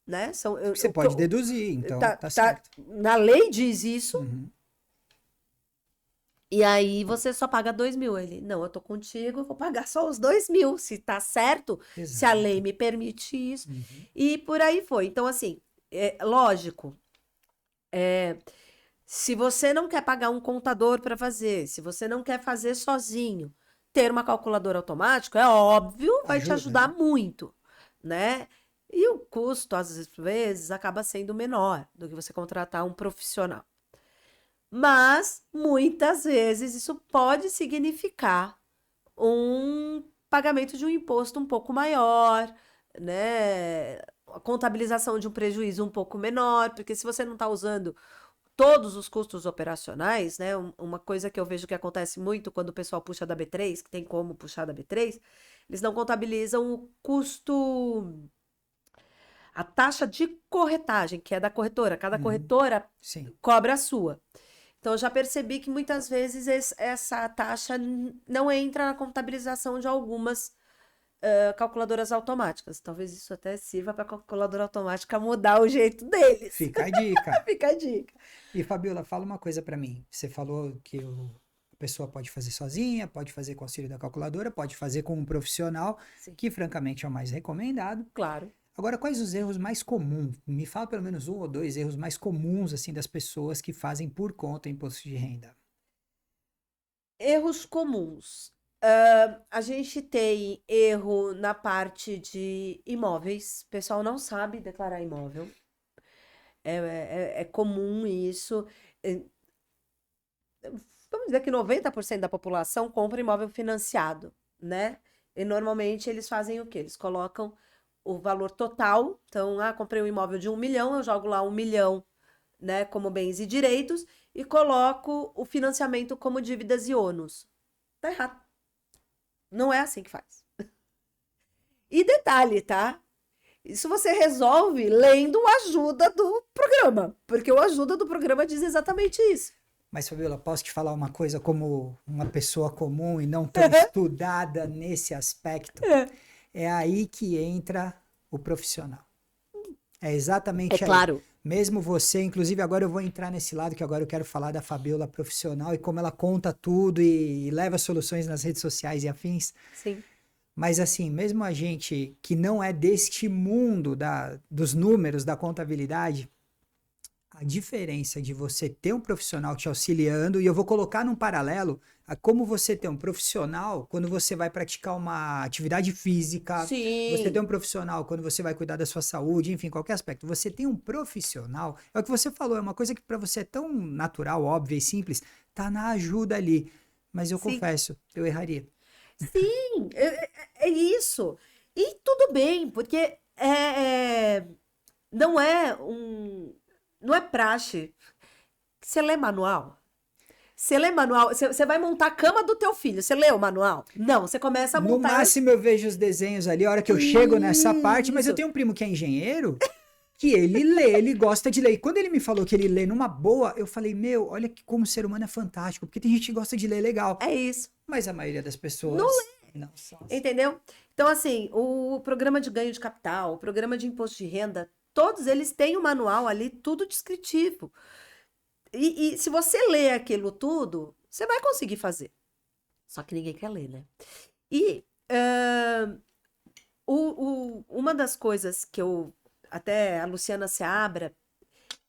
[SPEAKER 2] né?
[SPEAKER 1] Você pode deduzir, então tá
[SPEAKER 2] tá,
[SPEAKER 1] certo.
[SPEAKER 2] na lei diz isso,
[SPEAKER 1] Uhum.
[SPEAKER 2] e aí você só paga 2.000. Ele, não, eu tô contigo, eu vou pagar só os 2.000, se tá certo, se a lei
[SPEAKER 1] Exato.
[SPEAKER 2] me permite isso.
[SPEAKER 1] Uhum.
[SPEAKER 2] E por aí foi. Então, assim, lógico, se você não quer pagar um contador para fazer, se você não quer fazer sozinho, ter uma calculadora automática, é óbvio, vai te
[SPEAKER 1] Ajuda,
[SPEAKER 2] ajudar
[SPEAKER 1] né?
[SPEAKER 2] muito, né? E o custo, às vezes, acaba sendo menor do que você contratar um profissional. Mas, muitas vezes, isso pode significar um pagamento de um imposto um pouco maior, né? A contabilização de um prejuízo um pouco menor, porque se você não está usando todos os custos operacionais, né? Uma coisa que eu vejo que acontece muito quando o pessoal puxa da B3, que tem como puxar da B3, eles não contabilizam o custo, a taxa de corretagem, que é da corretora. Cada
[SPEAKER 1] Uhum.
[SPEAKER 2] corretora
[SPEAKER 1] Sim.
[SPEAKER 2] cobra a sua. Então, eu já percebi que muitas vezes essa taxa não entra na contabilização de algumas calculadoras automáticas. Talvez isso até sirva para a calculadora automática mudar o jeito deles.
[SPEAKER 1] Fica a dica.
[SPEAKER 2] Fica a dica.
[SPEAKER 1] E Fabiola, fala uma coisa pra mim. Você falou que a pessoa pode fazer sozinha, pode fazer com auxílio da calculadora, pode fazer com um profissional,
[SPEAKER 2] Sim,
[SPEAKER 1] que francamente é o mais recomendado.
[SPEAKER 2] claro.
[SPEAKER 1] Agora, quais os erros mais comuns? Me fala pelo menos um ou dois erros mais comuns assim das pessoas que fazem por conta imposto de renda.
[SPEAKER 2] Erros comuns. A gente tem erro na parte de imóveis. O pessoal não sabe declarar imóvel. É comum isso. É, Vamos dizer que 90% da população compra imóvel financiado, né? E normalmente eles fazem o quê? Eles colocam o valor total. Então, comprei um imóvel de 1 milhão, eu jogo lá 1 milhão, né, como bens e direitos, e coloco o financiamento como dívidas e ônus. Tá errado. Não é assim que faz. E detalhe, tá? Isso você resolve lendo o ajuda do programa, porque o ajuda do programa diz exatamente isso.
[SPEAKER 1] Mas, Fabiola, posso te falar uma coisa como uma pessoa comum e não tão estudada nesse aspecto? É aí que entra o profissional. É
[SPEAKER 2] É
[SPEAKER 1] exatamente aí.
[SPEAKER 2] claro.
[SPEAKER 1] Mesmo você, inclusive agora eu vou entrar nesse lado que agora eu quero falar da Fabiola profissional e como ela conta tudo e leva soluções nas redes sociais e afins.
[SPEAKER 2] Sim.
[SPEAKER 1] Mas assim, mesmo a gente que não é deste mundo dos números, da contabilidade, a diferença de você ter um profissional te auxiliando, e eu vou colocar num paralelo a como você ter um profissional quando você vai praticar uma atividade física, você tem
[SPEAKER 2] Sim.
[SPEAKER 1] um profissional quando você vai cuidar da sua saúde, enfim, qualquer aspecto. Você tem um profissional, é o que você falou, é uma coisa que para você é tão natural, óbvia e simples, tá na ajuda ali. Mas eu
[SPEAKER 2] Sim.
[SPEAKER 1] confesso, eu erraria.
[SPEAKER 2] Sim, é isso. E tudo bem, porque não é não é praxe. Você lê manual? Você lê manual? Você vai montar a cama do teu filho. Você lê o manual? Não, você começa a
[SPEAKER 1] No
[SPEAKER 2] montar.
[SPEAKER 1] máximo eu vejo os desenhos ali, a hora que eu chego nessa parte, mas eu
[SPEAKER 2] Isso.
[SPEAKER 1] tenho um primo que é engenheiro, que ele lê, ele gosta de ler. E quando ele me falou que ele lê numa boa, eu falei, meu, olha que como o ser humano é fantástico, porque tem gente que gosta de ler legal,
[SPEAKER 2] É isso.
[SPEAKER 1] mas a maioria das
[SPEAKER 2] Não
[SPEAKER 1] pessoas não são assim.
[SPEAKER 2] Entendeu? Então, assim, o programa de ganho de capital, o programa de imposto de renda, todos eles têm o manual ali, tudo descritivo. E se você lê aquilo tudo, você vai conseguir fazer. Só que ninguém quer ler, né? E uma das coisas que até a Luciana Seabra,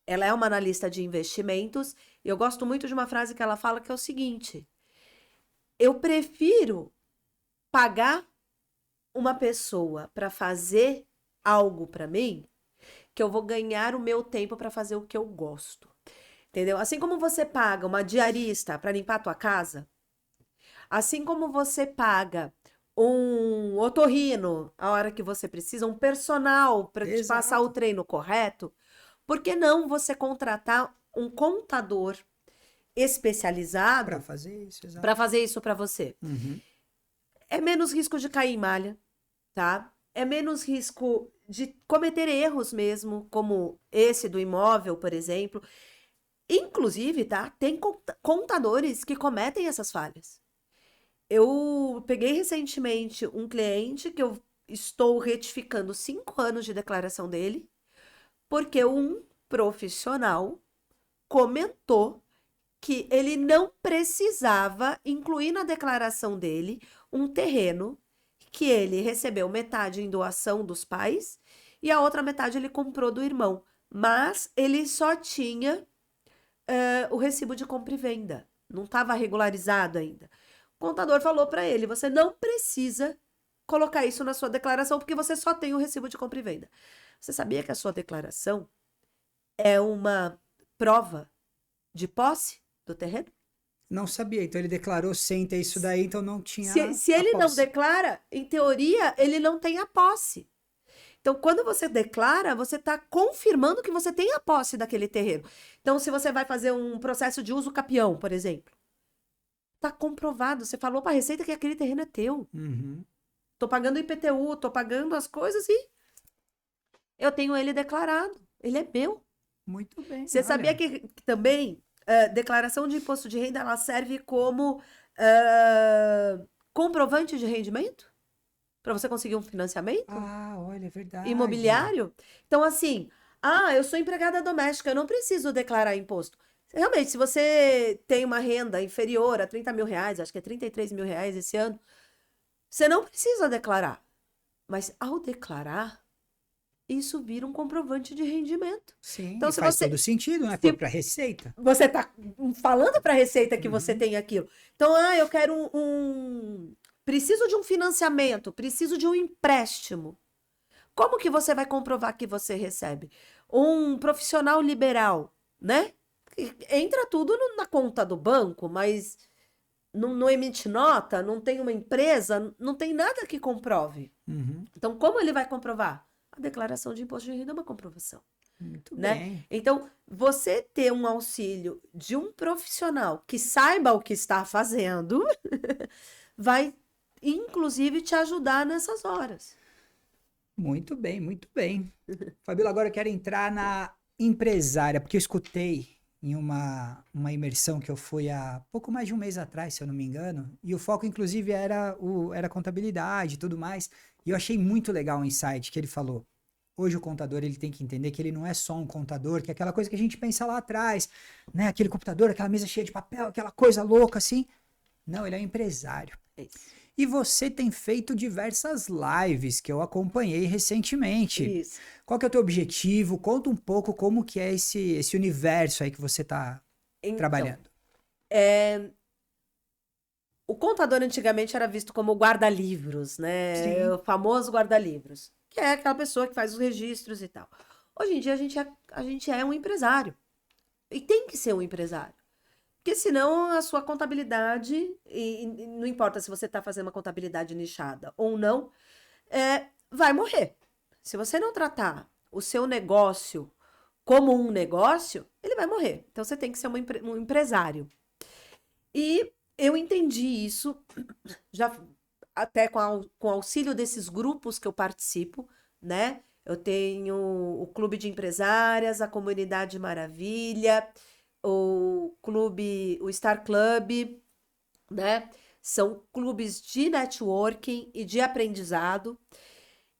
[SPEAKER 2] ela é uma analista de investimentos, e eu gosto muito de uma frase que ela fala que é o seguinte: eu prefiro pagar uma pessoa para fazer algo para mim, que eu vou ganhar o meu tempo para fazer o que eu gosto. Entendeu? Assim como você paga uma diarista para limpar a tua casa, assim como você paga um otorrino a hora que você precisa, um personal para te passar o
[SPEAKER 1] Exato.
[SPEAKER 2] treino correto, por que não você contratar um contador
[SPEAKER 1] Para
[SPEAKER 2] especializado
[SPEAKER 1] fazer isso,
[SPEAKER 2] para
[SPEAKER 1] exato.
[SPEAKER 2] fazer isso para você?
[SPEAKER 1] Uhum.
[SPEAKER 2] É menos risco de cair em malha, tá? é menos risco de cometer erros mesmo, como esse do imóvel, por exemplo. Inclusive, tá? Tem contadores que cometem essas falhas. Eu peguei recentemente um cliente que eu estou retificando 5 anos de declaração dele, porque um profissional comentou que ele não precisava incluir na declaração dele um terreno que ele recebeu metade em doação dos pais e a outra metade ele comprou do irmão, mas ele só tinha o recibo de compra e venda, não estava regularizado ainda. O contador falou para ele: você não precisa colocar isso na sua declaração porque você só tem o recibo de compra e venda. Você sabia que a sua declaração é uma prova de posse do terreno?
[SPEAKER 1] Não sabia, então ele declarou sem ter isso daí, então não tinha
[SPEAKER 2] Se
[SPEAKER 1] a
[SPEAKER 2] ele não
[SPEAKER 1] posse.
[SPEAKER 2] declara, em teoria, ele não tem a posse. Então, quando você declara, você está confirmando que você tem a posse daquele terreno. Então, se você vai fazer um processo de uso capião, por exemplo, está comprovado. Você falou para a Receita que aquele terreno é teu.
[SPEAKER 1] Uhum.
[SPEAKER 2] Tô pagando IPTU, tô pagando as coisas e eu tenho ele declarado. Ele é meu.
[SPEAKER 1] Muito bem,
[SPEAKER 2] Você sabia
[SPEAKER 1] olha.
[SPEAKER 2] que também declaração de imposto de renda ela serve como comprovante de rendimento? Para você conseguir um financiamento
[SPEAKER 1] Ah, olha, é verdade.
[SPEAKER 2] imobiliário? Então, assim, eu sou empregada doméstica, eu não preciso declarar imposto. Realmente, se você tem uma renda inferior a 30 mil reais, acho que é 33 mil reais esse ano, você não precisa declarar. Mas ao declarar, isso vira um comprovante de rendimento.
[SPEAKER 1] Sim,
[SPEAKER 2] Então,
[SPEAKER 1] e
[SPEAKER 2] se
[SPEAKER 1] faz todo
[SPEAKER 2] você,
[SPEAKER 1] sentido, né?
[SPEAKER 2] se
[SPEAKER 1] Para Receita.
[SPEAKER 2] você está falando para a Receita que você
[SPEAKER 1] Uhum.
[SPEAKER 2] tem aquilo. Então, eu quero preciso de um financiamento, preciso de um empréstimo. Como que você vai comprovar que você recebe? Um profissional liberal, né? Entra tudo na conta do banco, mas não emite nota, não tem uma empresa, não tem nada que comprove.
[SPEAKER 1] Uhum.
[SPEAKER 2] Então, como ele vai comprovar? A declaração de imposto de renda é uma comprovação,
[SPEAKER 1] Muito
[SPEAKER 2] né?
[SPEAKER 1] bem.
[SPEAKER 2] Então, você ter um auxílio de um profissional que saiba o que está fazendo, vai, inclusive, te ajudar nessas horas.
[SPEAKER 1] Muito bem, muito bem. Fabíola, agora eu quero entrar na empresária, porque eu escutei em uma imersão que eu fui há pouco mais de um mês atrás, se eu não me engano, e o foco, inclusive, era contabilidade e tudo mais, e eu achei muito legal o insight que ele falou. Hoje o contador ele tem que entender que ele não é só um contador, que é aquela coisa que a gente pensa lá atrás, né? Aquele computador, aquela mesa cheia de papel, aquela coisa louca assim. Não, ele é um empresário.
[SPEAKER 2] É isso.
[SPEAKER 1] E você tem feito diversas lives que eu acompanhei recentemente.
[SPEAKER 2] Isso.
[SPEAKER 1] Qual que é o teu objetivo? Conta um pouco como que é esse universo aí que você está
[SPEAKER 2] Então,
[SPEAKER 1] trabalhando.
[SPEAKER 2] o contador antigamente era visto como guarda-livros, né?
[SPEAKER 1] Sim.
[SPEAKER 2] O famoso guarda-livros, que é aquela pessoa que faz os registros e tal. Hoje em dia a gente é um empresário. E tem que ser um empresário. Porque senão a sua contabilidade, e não importa se você está fazendo uma contabilidade nichada ou não, vai morrer. Se você não tratar o seu negócio como um negócio, ele vai morrer. Então você tem que ser um empresário. E eu entendi isso já até com auxílio desses grupos que eu participo, né? Eu tenho o Clube de Empresárias, a Comunidade Maravilha, o Star Club, né? São clubes de networking e de aprendizado.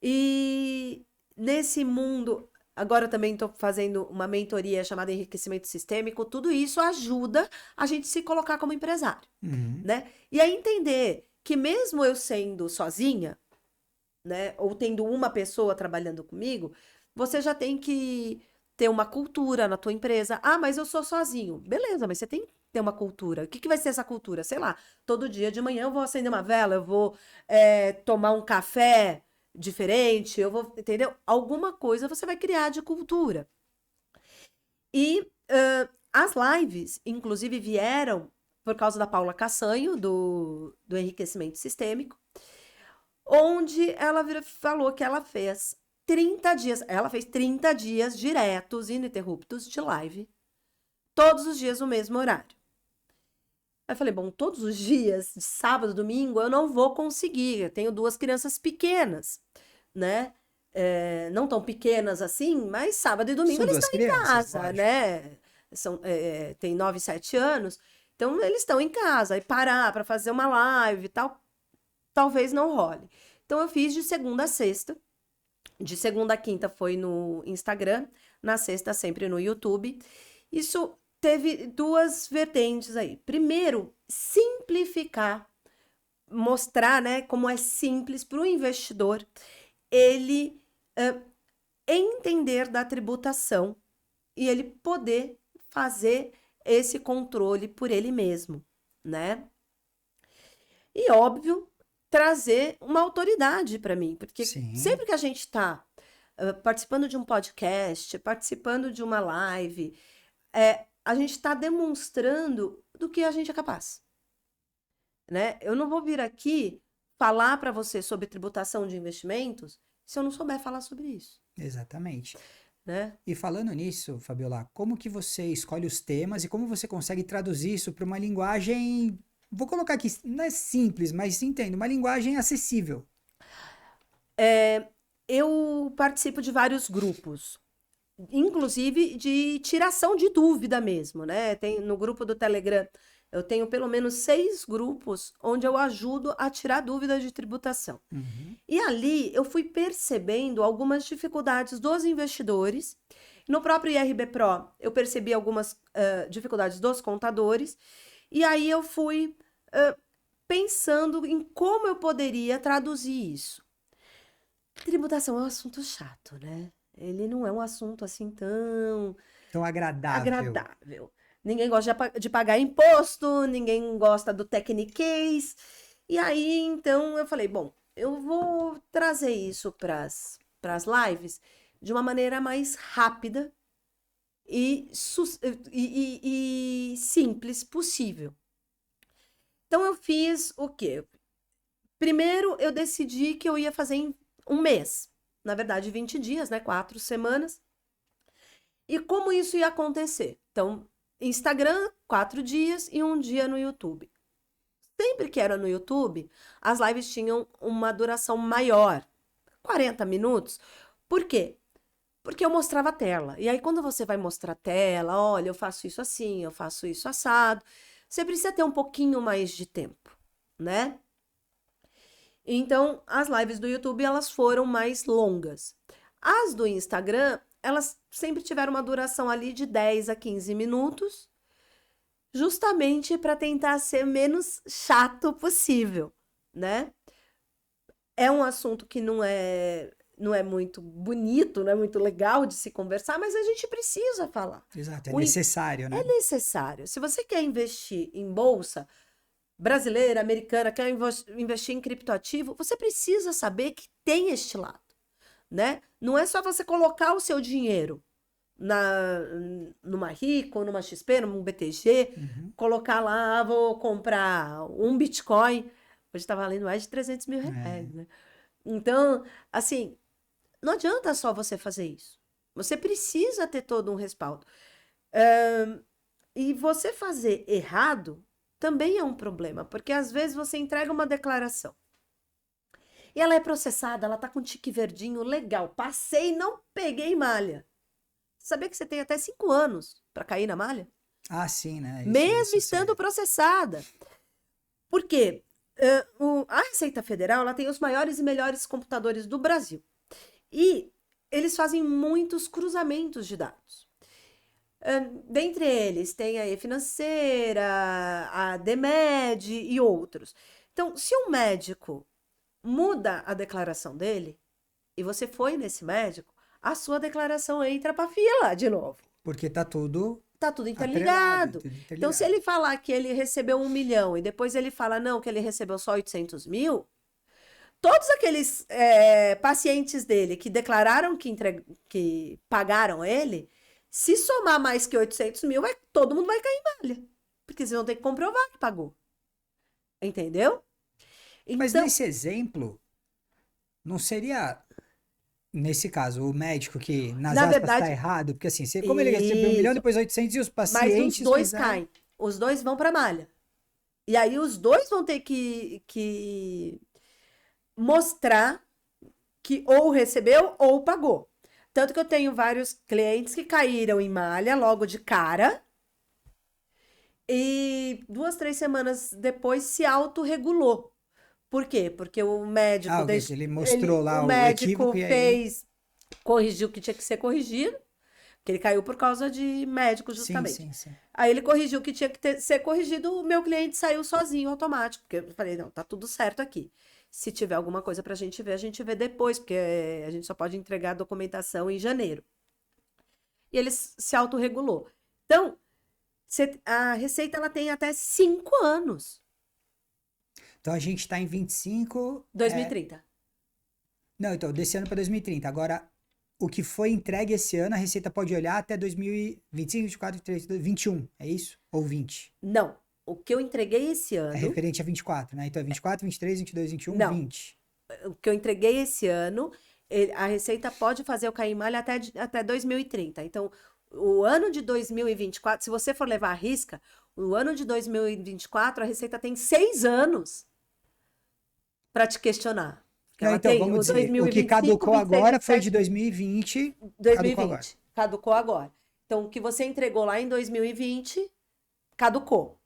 [SPEAKER 2] E nesse mundo, agora eu também estou fazendo uma mentoria chamada Enriquecimento Sistêmico, tudo isso ajuda a gente se colocar como empresário,
[SPEAKER 1] Uhum.
[SPEAKER 2] né? E aí entender que mesmo eu sendo sozinha, né, ou tendo uma pessoa trabalhando comigo, você já tem que ter uma cultura na tua empresa. Ah, mas eu sou sozinho. Beleza, mas você tem que ter uma cultura. O que vai ser essa cultura? Sei lá, todo dia de manhã eu vou acender uma vela, eu vou tomar um café diferente, eu vou, entendeu? Alguma coisa você vai criar de cultura. E as lives, inclusive, vieram por causa da Paula Cassanho, do Enriquecimento Sistêmico, onde ela falou que ela fez 30 dias, ela fez 30 dias diretos, ininterruptos, de live, todos os dias no mesmo horário. Aí eu falei, bom, todos os dias, de sábado, domingo, eu não vou conseguir, eu tenho 2 crianças pequenas, né? Não tão pequenas assim, mas sábado e domingo
[SPEAKER 1] São
[SPEAKER 2] eles
[SPEAKER 1] duas
[SPEAKER 2] estão em
[SPEAKER 1] crianças,
[SPEAKER 2] casa,
[SPEAKER 1] lógico.
[SPEAKER 2] né? Tem 9 e 7 anos, então eles estão em casa. E parar para fazer uma live e tal, talvez não role. Então eu fiz de segunda a sexta. De segunda a quinta foi no Instagram, na sexta sempre no YouTube. Isso teve duas vertentes aí. Primeiro, simplificar, mostrar, né, como é simples para o investidor ele entender da tributação e ele poder fazer esse controle por ele mesmo, né? E óbvio, trazer uma autoridade para mim, porque
[SPEAKER 1] Sim,
[SPEAKER 2] sempre que a gente está participando de um podcast, participando de uma live, a gente está demonstrando do que a gente é capaz, né? Eu não vou vir aqui falar para você sobre tributação de investimentos se eu não souber falar sobre isso,
[SPEAKER 1] exatamente.
[SPEAKER 2] né?
[SPEAKER 1] E falando nisso, Fabiola, como que você escolhe os temas e como você consegue traduzir isso para uma linguagem, vou colocar aqui, não é simples, mas entendo, uma linguagem acessível.
[SPEAKER 2] Eu participo de vários grupos, inclusive de tiração de dúvida mesmo, né? Tem no grupo do Telegram, eu tenho pelo menos 6 grupos onde eu ajudo a tirar dúvidas de tributação.
[SPEAKER 1] Uhum.
[SPEAKER 2] E ali eu fui percebendo algumas dificuldades dos investidores. No próprio IRB Pro, eu percebi algumas dificuldades dos contadores. E aí eu fui pensando em como eu poderia traduzir isso. Tributação é um assunto chato, né? Ele não é um assunto assim tão
[SPEAKER 1] Tão agradável.
[SPEAKER 2] agradável. Ninguém gosta de pagar imposto, ninguém gosta do techniquez. E aí, então, eu falei, bom, eu vou trazer isso para as lives de uma maneira mais rápida e simples possível. Então, eu fiz o quê? Primeiro, eu decidi que eu ia fazer em um mês. Na verdade, 20 dias, né? 4 semanas. E como isso ia acontecer? Então, Instagram, 4 dias e um dia no YouTube. Sempre que era no YouTube, as lives tinham uma duração maior, 40 minutos. Por quê? Porque eu mostrava a tela. E aí, quando você vai mostrar a tela, olha, eu faço isso assim, eu faço isso assado, você precisa ter um pouquinho mais de tempo, né? Então, as lives do YouTube, elas foram mais longas. As do Instagram, elas sempre tiveram uma duração ali de 10 a 15 minutos, justamente para tentar ser menos chato possível, né? É um assunto que não é muito bonito, não é muito legal de se conversar, mas a gente precisa falar.
[SPEAKER 1] Exato, é
[SPEAKER 2] O in-
[SPEAKER 1] necessário,
[SPEAKER 2] É
[SPEAKER 1] né?
[SPEAKER 2] necessário. Se você quer investir em bolsa brasileira, americana, quer investir em criptoativo, você precisa saber que tem este lado, né? Não é só você colocar o seu dinheiro numa Rico, numa XP, num BTG,
[SPEAKER 1] Uhum.
[SPEAKER 2] colocar lá, vou comprar um Bitcoin. Hoje está valendo mais de 300 mil
[SPEAKER 1] É,
[SPEAKER 2] reais, né? Então, assim, não adianta só você fazer isso. Você precisa ter todo um respaldo. E você fazer errado também é um problema, porque às vezes você entrega uma declaração e ela é processada, ela tá com tique verdinho, legal, passei, não peguei malha. Sabia que você tem até 5 anos para cair na malha?
[SPEAKER 1] ah, sim, né?
[SPEAKER 2] Mesmo
[SPEAKER 1] Isso
[SPEAKER 2] estando processada. Por quê? A Receita Federal ela tem os maiores e melhores computadores do Brasil. E eles fazem muitos cruzamentos de dados. Dentre eles tem a E-Financeira, a DEMED e outros. Então, se um médico muda a declaração dele, e você foi nesse médico, a sua declaração entra para fila de novo.
[SPEAKER 1] porque tá tudo
[SPEAKER 2] Tá tudo
[SPEAKER 1] atrelado,
[SPEAKER 2] interligado.
[SPEAKER 1] tudo
[SPEAKER 2] Então, se
[SPEAKER 1] interligado.
[SPEAKER 2] ele falar que ele recebeu 1 milhão e depois ele fala não, que ele recebeu só 800 mil, todos aqueles pacientes dele que declararam que pagaram ele, se somar mais que 800 mil, todo mundo vai cair em malha. Porque vocês vão ter que comprovar que pagou. Entendeu?
[SPEAKER 1] Mas
[SPEAKER 2] Então,
[SPEAKER 1] nesse exemplo, não seria, nesse caso, o médico que, nas
[SPEAKER 2] na
[SPEAKER 1] aspas, está
[SPEAKER 2] verdade,
[SPEAKER 1] errado? Porque assim, como ele recebeu 1 milhão,
[SPEAKER 2] isso.
[SPEAKER 1] depois 800 e os
[SPEAKER 2] Mas os
[SPEAKER 1] pacientes
[SPEAKER 2] dois
[SPEAKER 1] fizeram...
[SPEAKER 2] caem. Os dois vão para malha. E aí os dois vão ter que mostrar que ou recebeu ou pagou. Tanto que eu tenho vários clientes que caíram em malha logo de cara e 2, 3 semanas depois se autorregulou. Por quê? Porque o médico,
[SPEAKER 1] ok, ele mostrou
[SPEAKER 2] o
[SPEAKER 1] lá o
[SPEAKER 2] médico
[SPEAKER 1] equívoco e aí...
[SPEAKER 2] corrigiu o que tinha que ser corrigido, que ele caiu por causa de médico
[SPEAKER 1] Sim,
[SPEAKER 2] justamente.
[SPEAKER 1] sim, sim.
[SPEAKER 2] Aí ele corrigiu o que tinha que ser corrigido, o meu cliente saiu sozinho, automático, porque eu falei, não, tá tudo certo aqui. Se tiver alguma coisa pra gente ver, a gente vê depois, porque a gente só pode entregar a documentação em janeiro. E ele se autorregulou. Então, a Receita ela tem até 5 anos.
[SPEAKER 1] Então a gente está em 25...
[SPEAKER 2] 2030.
[SPEAKER 1] Não, então, desse ano para 2030. Agora, o que foi entregue esse ano, a Receita pode olhar até 2025, 24, 23, 21, é isso? Ou 20?
[SPEAKER 2] Não. O que eu entreguei esse
[SPEAKER 1] É
[SPEAKER 2] ano.
[SPEAKER 1] referente a 24, né? Então é 24, 23, 22, 21,
[SPEAKER 2] Não.
[SPEAKER 1] 20.
[SPEAKER 2] O que eu entreguei esse ano, a Receita pode fazer o cair em malha até 2030. Então, o ano de 2024, se você for levar a risca, o ano de 2024, a Receita tem 6 anos para te questionar. Porque
[SPEAKER 1] Não,
[SPEAKER 2] ela
[SPEAKER 1] então,
[SPEAKER 2] tem
[SPEAKER 1] vamos
[SPEAKER 2] o
[SPEAKER 1] dizer, o que
[SPEAKER 2] 2025,
[SPEAKER 1] caducou
[SPEAKER 2] 26,
[SPEAKER 1] agora foi
[SPEAKER 2] 27,
[SPEAKER 1] de 2020, caducou agora.
[SPEAKER 2] 2020. Caducou agora. Então, o que você entregou lá em 2020, caducou.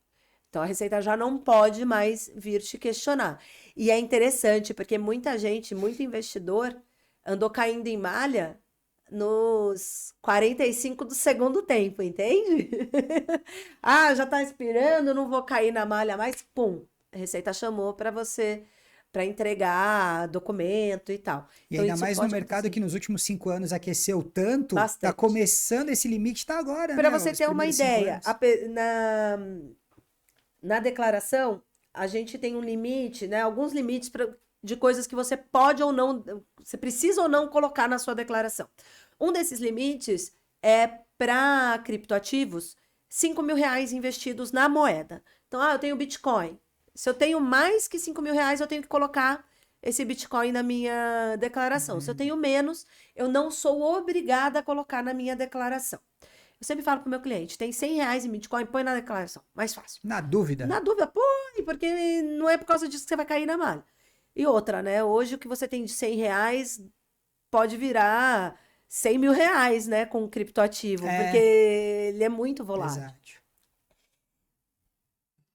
[SPEAKER 2] Então, a Receita já não pode mais vir te questionar. E é interessante, porque muita gente, muito investidor, andou caindo em malha nos 45 do segundo tempo, entende? Ah, já tá expirando, não vou cair na malha mais. Pum, a Receita chamou para você, para entregar documento e tal.
[SPEAKER 1] E
[SPEAKER 2] Então,
[SPEAKER 1] ainda
[SPEAKER 2] isso
[SPEAKER 1] mais no
[SPEAKER 2] pode
[SPEAKER 1] mercado
[SPEAKER 2] acontecer
[SPEAKER 1] que nos últimos 5 anos aqueceu tanto, tá
[SPEAKER 2] bastante.
[SPEAKER 1] começando esse limite, tá agora,
[SPEAKER 2] Para
[SPEAKER 1] né?
[SPEAKER 2] você
[SPEAKER 1] Os
[SPEAKER 2] ter uma
[SPEAKER 1] primeiros 5
[SPEAKER 2] ideia,
[SPEAKER 1] anos.
[SPEAKER 2] na declaração, a gente tem um limite, né? Alguns limites de coisas que você pode ou não, você precisa ou não colocar na sua declaração. Um desses limites é para criptoativos, 5 mil reais investidos na moeda. Então, eu tenho Bitcoin. Se eu tenho mais que 5 mil reais, eu tenho que colocar esse Bitcoin na minha declaração. Se eu tenho menos, eu não sou obrigada a colocar na minha declaração. Eu sempre falo para o meu cliente, tem 100 reais em Bitcoin, põe na declaração, mais fácil.
[SPEAKER 1] Na dúvida.
[SPEAKER 2] Na dúvida, põe, porque não é por causa disso que você vai cair na malha. E outra, né? Hoje o que você tem de 100 reais pode virar 100 mil reais, né? Com criptoativo, porque
[SPEAKER 1] É,
[SPEAKER 2] ele é muito volátil.
[SPEAKER 1] exato.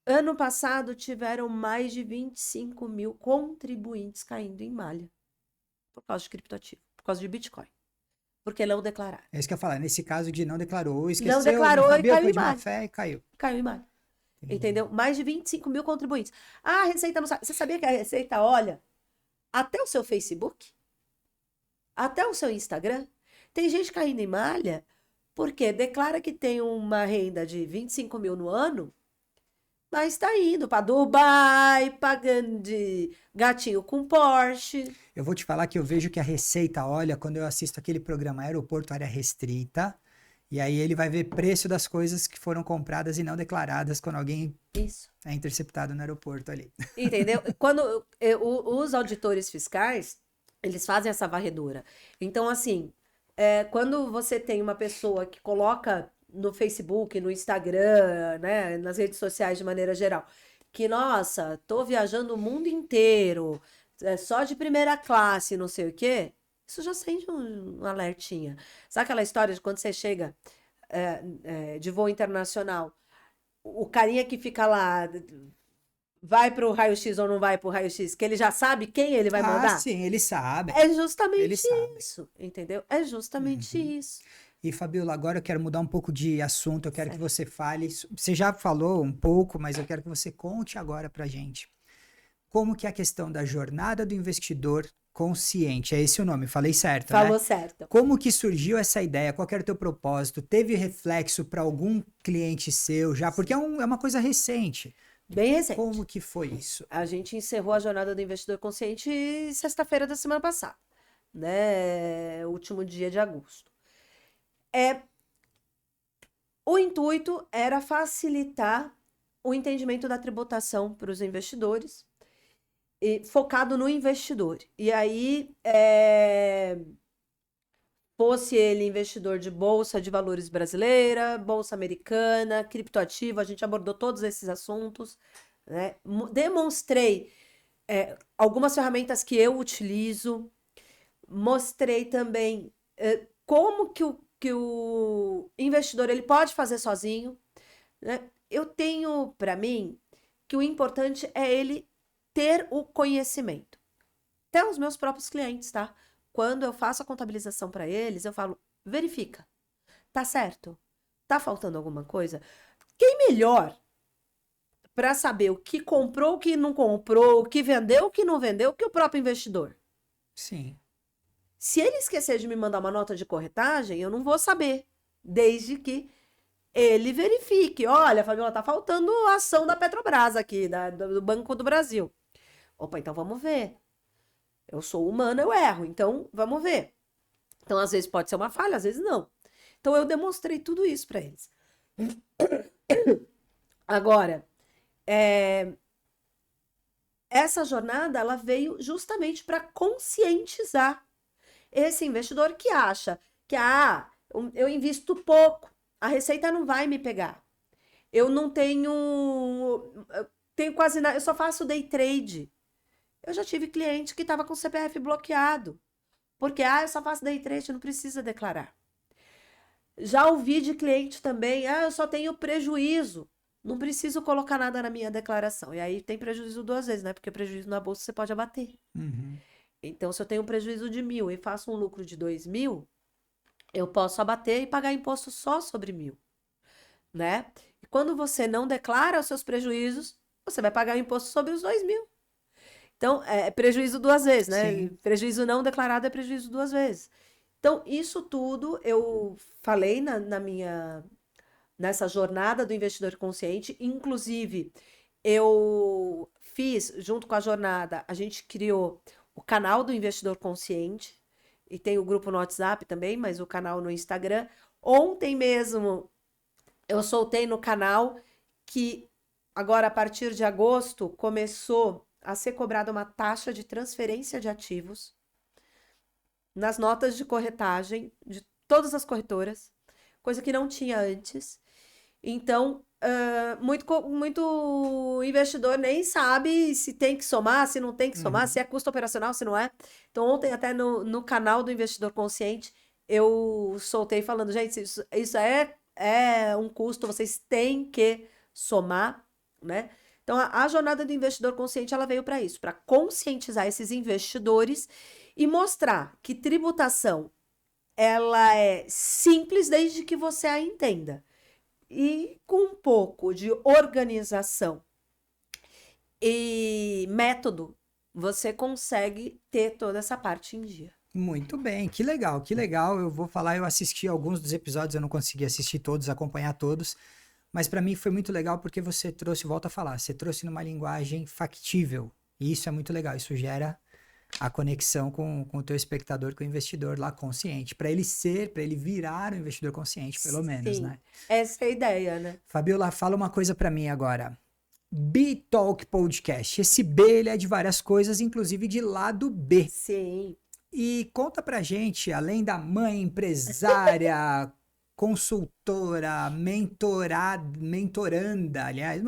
[SPEAKER 2] Ano passado tiveram mais de 25 mil contribuintes caindo em malha por causa de criptoativo, por causa de Bitcoin, porque não declararam.
[SPEAKER 1] É isso que eu ia falar. Nesse caso de não declarou,
[SPEAKER 2] Não
[SPEAKER 1] esqueceu,
[SPEAKER 2] declarou
[SPEAKER 1] não
[SPEAKER 2] e
[SPEAKER 1] sabia,
[SPEAKER 2] caiu
[SPEAKER 1] foi
[SPEAKER 2] em
[SPEAKER 1] de má
[SPEAKER 2] malha.
[SPEAKER 1] fé e caiu.
[SPEAKER 2] Caiu em malha.
[SPEAKER 1] Entendi.
[SPEAKER 2] Entendeu? Mais de 25 mil contribuintes. Ah, a Receita não sabe. Você sabia que a Receita olha até o seu Facebook? Até o seu Instagram? Tem gente caindo em malha porque declara que tem uma renda de 25 mil no ano, mas está indo para Dubai, pagando de gatinho com Porsche.
[SPEAKER 1] Eu vou te falar que eu vejo que a Receita olha quando eu assisto aquele programa Aeroporto Área Restrita, e aí ele vai ver preço das coisas que foram compradas e não declaradas quando alguém
[SPEAKER 2] Isso.
[SPEAKER 1] é interceptado no aeroporto ali.
[SPEAKER 2] Entendeu? Quando os auditores fiscais, eles fazem essa varredura. Então, assim, quando você tem uma pessoa que coloca no Facebook, no Instagram, né, nas redes sociais de maneira geral, que, nossa, tô viajando o mundo inteiro, só de primeira classe, não sei o quê, isso já acende um alertinha. Sabe aquela história de quando você chega de voo internacional, o carinha que fica lá vai pro raio-x ou não vai pro raio-x, que ele já sabe quem ele vai
[SPEAKER 1] Ah,
[SPEAKER 2] mandar?
[SPEAKER 1] sim, eles sabem.
[SPEAKER 2] É
[SPEAKER 1] Eles
[SPEAKER 2] justamente
[SPEAKER 1] sabem.
[SPEAKER 2] isso, entendeu? É justamente isso.
[SPEAKER 1] E, Fabiola, agora eu quero mudar um pouco de assunto, eu quero que
[SPEAKER 2] Certo.
[SPEAKER 1] você fale. Você já falou um pouco, mas eu quero que você conte agora pra gente. Como que é a questão da jornada do investidor consciente? É esse o nome, falei certo,
[SPEAKER 2] Falou
[SPEAKER 1] né?
[SPEAKER 2] certo.
[SPEAKER 1] Como que surgiu essa ideia? Qual que era o teu propósito? Teve reflexo para algum cliente seu já? Porque é uma coisa recente.
[SPEAKER 2] Bem recente.
[SPEAKER 1] Como que foi isso?
[SPEAKER 2] A gente encerrou a jornada do investidor consciente sexta-feira da semana passada, né? Último dia de agosto. O intuito era facilitar o entendimento da tributação para os investidores, focado no investidor. E aí, fosse ele investidor de bolsa de valores brasileira, bolsa americana, criptoativo, a gente abordou todos esses assuntos, né? Demonstrei algumas ferramentas que eu utilizo, mostrei também como que o investidor ele pode fazer sozinho, né? Eu tenho para mim que o importante é ele ter o conhecimento. Até os meus próprios clientes, tá? Quando eu faço a contabilização para eles, eu falo, verifica, tá certo? Tá faltando alguma coisa? Quem melhor para saber o que comprou, o que não comprou, o que vendeu, o que não vendeu, que o próprio investidor?
[SPEAKER 1] Sim.
[SPEAKER 2] Se ele esquecer de me mandar uma nota de corretagem, eu não vou saber, desde que ele verifique. Olha, Fabiola, tá faltando a ação da Petrobras aqui, do Banco do Brasil. Opa, então vamos ver. Eu sou humana, eu erro, então vamos ver. Então, às vezes pode ser uma falha, às vezes não. Então, eu demonstrei tudo isso para eles. Agora, essa jornada, ela veio justamente para conscientizar esse investidor que acha que, eu invisto pouco, a receita não vai me pegar. Eu não tenho quase nada, eu só faço day trade. Eu já tive cliente que estava com o CPF bloqueado. Porque, eu só faço day trade, não precisa declarar. Já ouvi de cliente também, eu só tenho prejuízo. Não preciso colocar nada na minha declaração. E aí tem prejuízo 2 vezes, né? Porque prejuízo na bolsa você pode abater.
[SPEAKER 1] Uhum.
[SPEAKER 2] Então, se eu tenho um prejuízo de 1.000 e faço um lucro de 2.000, eu posso abater e pagar imposto só sobre 1.000, né? E quando você não declara os seus prejuízos, você vai pagar o imposto sobre os 2.000. Então, é prejuízo 2 vezes, né?
[SPEAKER 1] Sim.
[SPEAKER 2] Prejuízo não declarado é prejuízo 2 vezes. Então, isso tudo eu falei nessa jornada do investidor consciente. Inclusive, eu fiz, junto com a jornada, a gente criou o canal do investidor consciente e tem o grupo no WhatsApp também, mas o canal no Instagram. Ontem mesmo eu soltei no canal que agora, a partir de agosto, começou a ser cobrada uma taxa de transferência de ativos nas notas de corretagem de todas as corretoras, coisa que não tinha antes. Então, muito investidor nem sabe se tem que somar, se não tem que somar, se é custo operacional, se não é. Então, ontem, até no canal do Investidor Consciente, eu soltei falando, gente, isso é um custo, vocês têm que somar, né? Então, a jornada do investidor consciente, ela veio para isso, para conscientizar esses investidores e mostrar que tributação, ela é simples desde que você a entenda. E com um pouco de organização e método, você consegue ter toda essa parte em dia.
[SPEAKER 1] Muito bem, que legal, que legal. Eu vou falar, eu assisti alguns dos episódios, eu não consegui assistir todos, acompanhar todos, mas para mim foi muito legal porque você trouxe, volta a falar, você trouxe numa linguagem factível. E isso é muito legal, isso gera a conexão com o teu espectador, com o investidor lá consciente, para ele virar um investidor consciente, pelo menos,
[SPEAKER 2] Sim,
[SPEAKER 1] né?
[SPEAKER 2] essa é a ideia, né?
[SPEAKER 1] Fabiola, fala uma coisa para mim agora. B-Talk Podcast. Esse B, ele é de várias coisas, inclusive de lado B.
[SPEAKER 2] Sim.
[SPEAKER 1] E conta pra gente, além da mãe empresária, consultora, mentoranda, aliás,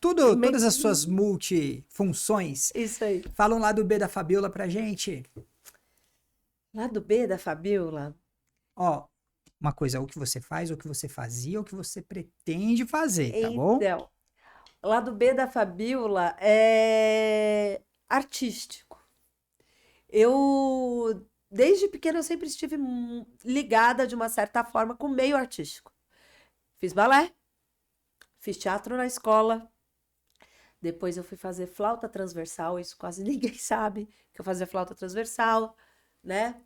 [SPEAKER 1] todas as suas multifunções.
[SPEAKER 2] Isso aí.
[SPEAKER 1] Fala um lado B da Fabiola pra gente.
[SPEAKER 2] Lado B da Fabiola.
[SPEAKER 1] Ó, uma coisa, o que você faz, o que você fazia, o que você pretende fazer, tá bom?
[SPEAKER 2] Então, o lado B da Fabiola é artístico. Eu, desde pequena, eu sempre estive ligada de uma certa forma com o meio artístico. Fiz balé, fiz teatro na escola, depois eu fui fazer flauta transversal, isso quase ninguém sabe, que eu fazia flauta transversal, né?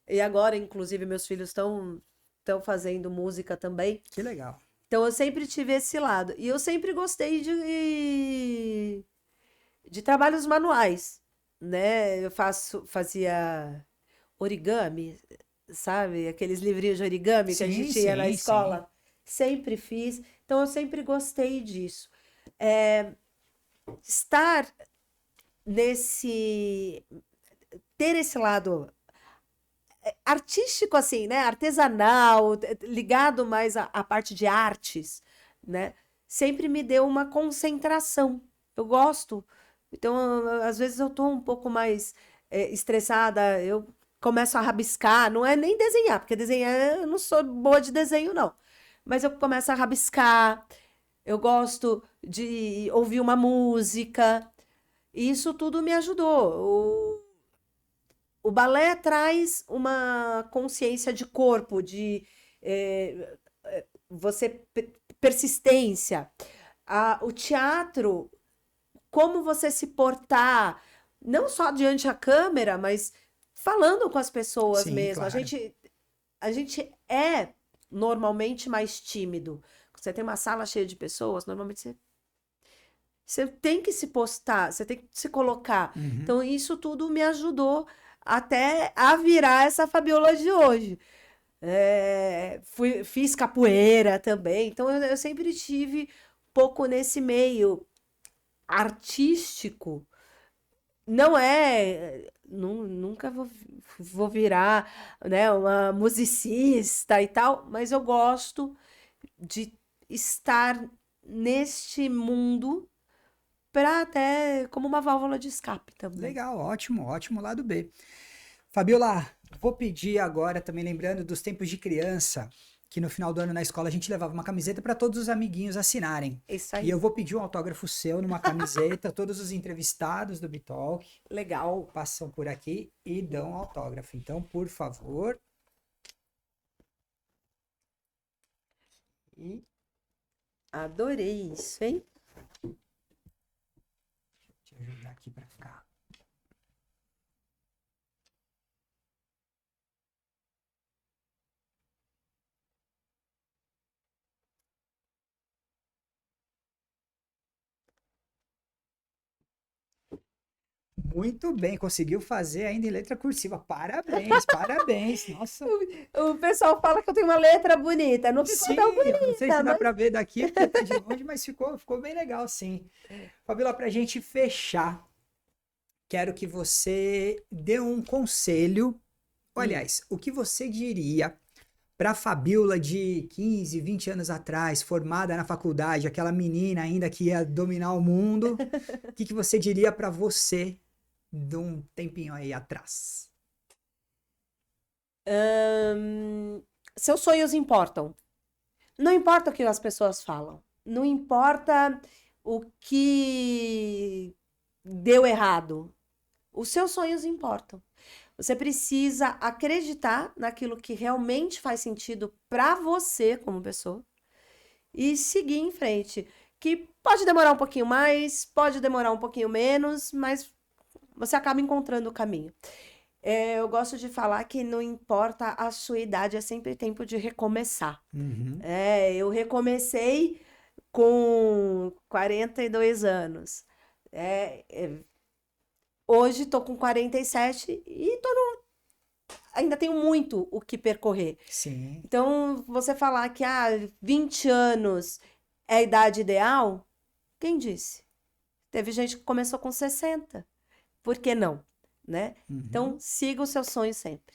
[SPEAKER 2] E agora, inclusive, meus filhos estão fazendo música também.
[SPEAKER 1] Que legal.
[SPEAKER 2] Então, eu sempre tive esse lado. E eu sempre gostei de trabalhos manuais, né? Eu fazia origami, sabe? Aqueles livrinhos de origami que a gente
[SPEAKER 1] Sim,
[SPEAKER 2] tinha na
[SPEAKER 1] sim,
[SPEAKER 2] escola. Sempre fiz. Então, eu sempre gostei disso. Estar ter esse lado artístico, assim, né? Artesanal, ligado mais à parte de artes, né? Sempre me deu uma concentração. Eu gosto. Então, às vezes eu tô um pouco mais estressada, eu começo a rabiscar, não é nem desenhar, porque desenhar eu não sou boa de desenho, não. Mas eu começo a rabiscar, eu gosto de ouvir uma música, e isso tudo me ajudou. O balé traz uma consciência de corpo, de eh, você persistência. O teatro, como você se portar, não só diante a câmera, mas falando com as pessoas
[SPEAKER 1] Sim,
[SPEAKER 2] mesmo.
[SPEAKER 1] claro.
[SPEAKER 2] A gente é normalmente mais tímido. Você tem uma sala cheia de pessoas, normalmente você tem que se postar, você tem que se colocar.
[SPEAKER 1] Uhum.
[SPEAKER 2] Então, isso tudo me ajudou até a virar essa Fabiola de hoje. Fiz capoeira também, então eu sempre tive um pouco nesse meio artístico. Não é, nunca vou virar, né, uma musicista e tal, mas eu gosto de estar neste mundo para até como uma válvula de escape também.
[SPEAKER 1] Legal, ótimo, ótimo lado B. Fabiola, vou pedir agora, também lembrando dos tempos de criança, que no final do ano na escola a gente levava uma camiseta para todos os amiguinhos assinarem.
[SPEAKER 2] Isso
[SPEAKER 1] E
[SPEAKER 2] aí.
[SPEAKER 1] eu vou pedir um autógrafo seu numa camiseta, todos os entrevistados do Bitalk
[SPEAKER 2] Legal.
[SPEAKER 1] passam por aqui e dão autógrafo. Então, por favor. E
[SPEAKER 2] Adorei isso, hein?
[SPEAKER 1] deixa eu ajudar aqui para ficar. Muito bem, conseguiu fazer ainda em letra cursiva. Parabéns, parabéns. Nossa.
[SPEAKER 2] O pessoal fala que eu tenho uma letra bonita. Não ficou
[SPEAKER 1] Sim,
[SPEAKER 2] tão
[SPEAKER 1] eu não sei se
[SPEAKER 2] bonita,
[SPEAKER 1] dá
[SPEAKER 2] mas
[SPEAKER 1] para ver daqui, porque tá de longe, mas ficou bem legal, sim. Fabiola, para a gente fechar, quero que você dê um conselho. Aliás, o que você diria para a Fabiola de 15, 20 anos atrás, formada na faculdade, aquela menina ainda que ia dominar o mundo? O que você diria para você de um tempinho aí atrás?
[SPEAKER 2] seus sonhos importam. Não importa o que as pessoas falam. Não importa o que deu errado. Os seus sonhos importam. Você precisa acreditar naquilo que realmente faz sentido para você como pessoa e seguir em frente. Que pode demorar um pouquinho mais, pode demorar um pouquinho menos, mas você acaba encontrando o caminho. Eu gosto de falar que não importa a sua idade, é sempre tempo de recomeçar.
[SPEAKER 1] Uhum.
[SPEAKER 2] Eu recomecei com 42 anos. Hoje estou com 47 e ainda tenho muito o que percorrer.
[SPEAKER 1] Sim.
[SPEAKER 2] Então, você falar que 20 anos é a idade ideal, quem disse? Teve gente que começou com 60. Por que não? Né?
[SPEAKER 1] Uhum.
[SPEAKER 2] Então, siga os seus sonhos sempre.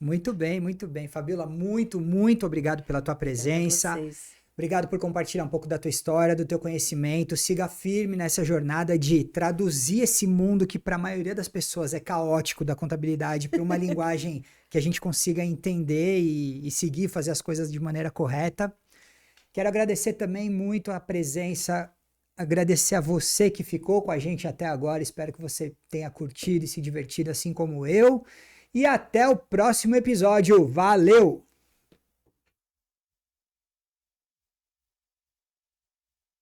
[SPEAKER 1] Muito bem, muito bem. Fabiola, muito, muito obrigado pela tua presença.
[SPEAKER 2] Vocês.
[SPEAKER 1] Obrigado por compartilhar um pouco da tua história, do teu conhecimento. Siga firme nessa jornada de traduzir esse mundo que para a maioria das pessoas é caótico da contabilidade para uma linguagem que a gente consiga entender e seguir, fazer as coisas de maneira correta. Quero agradecer também muito a presença, agradecer a você que ficou com a gente até agora. Espero que você tenha curtido e se divertido assim como eu. E até o próximo episódio. Valeu!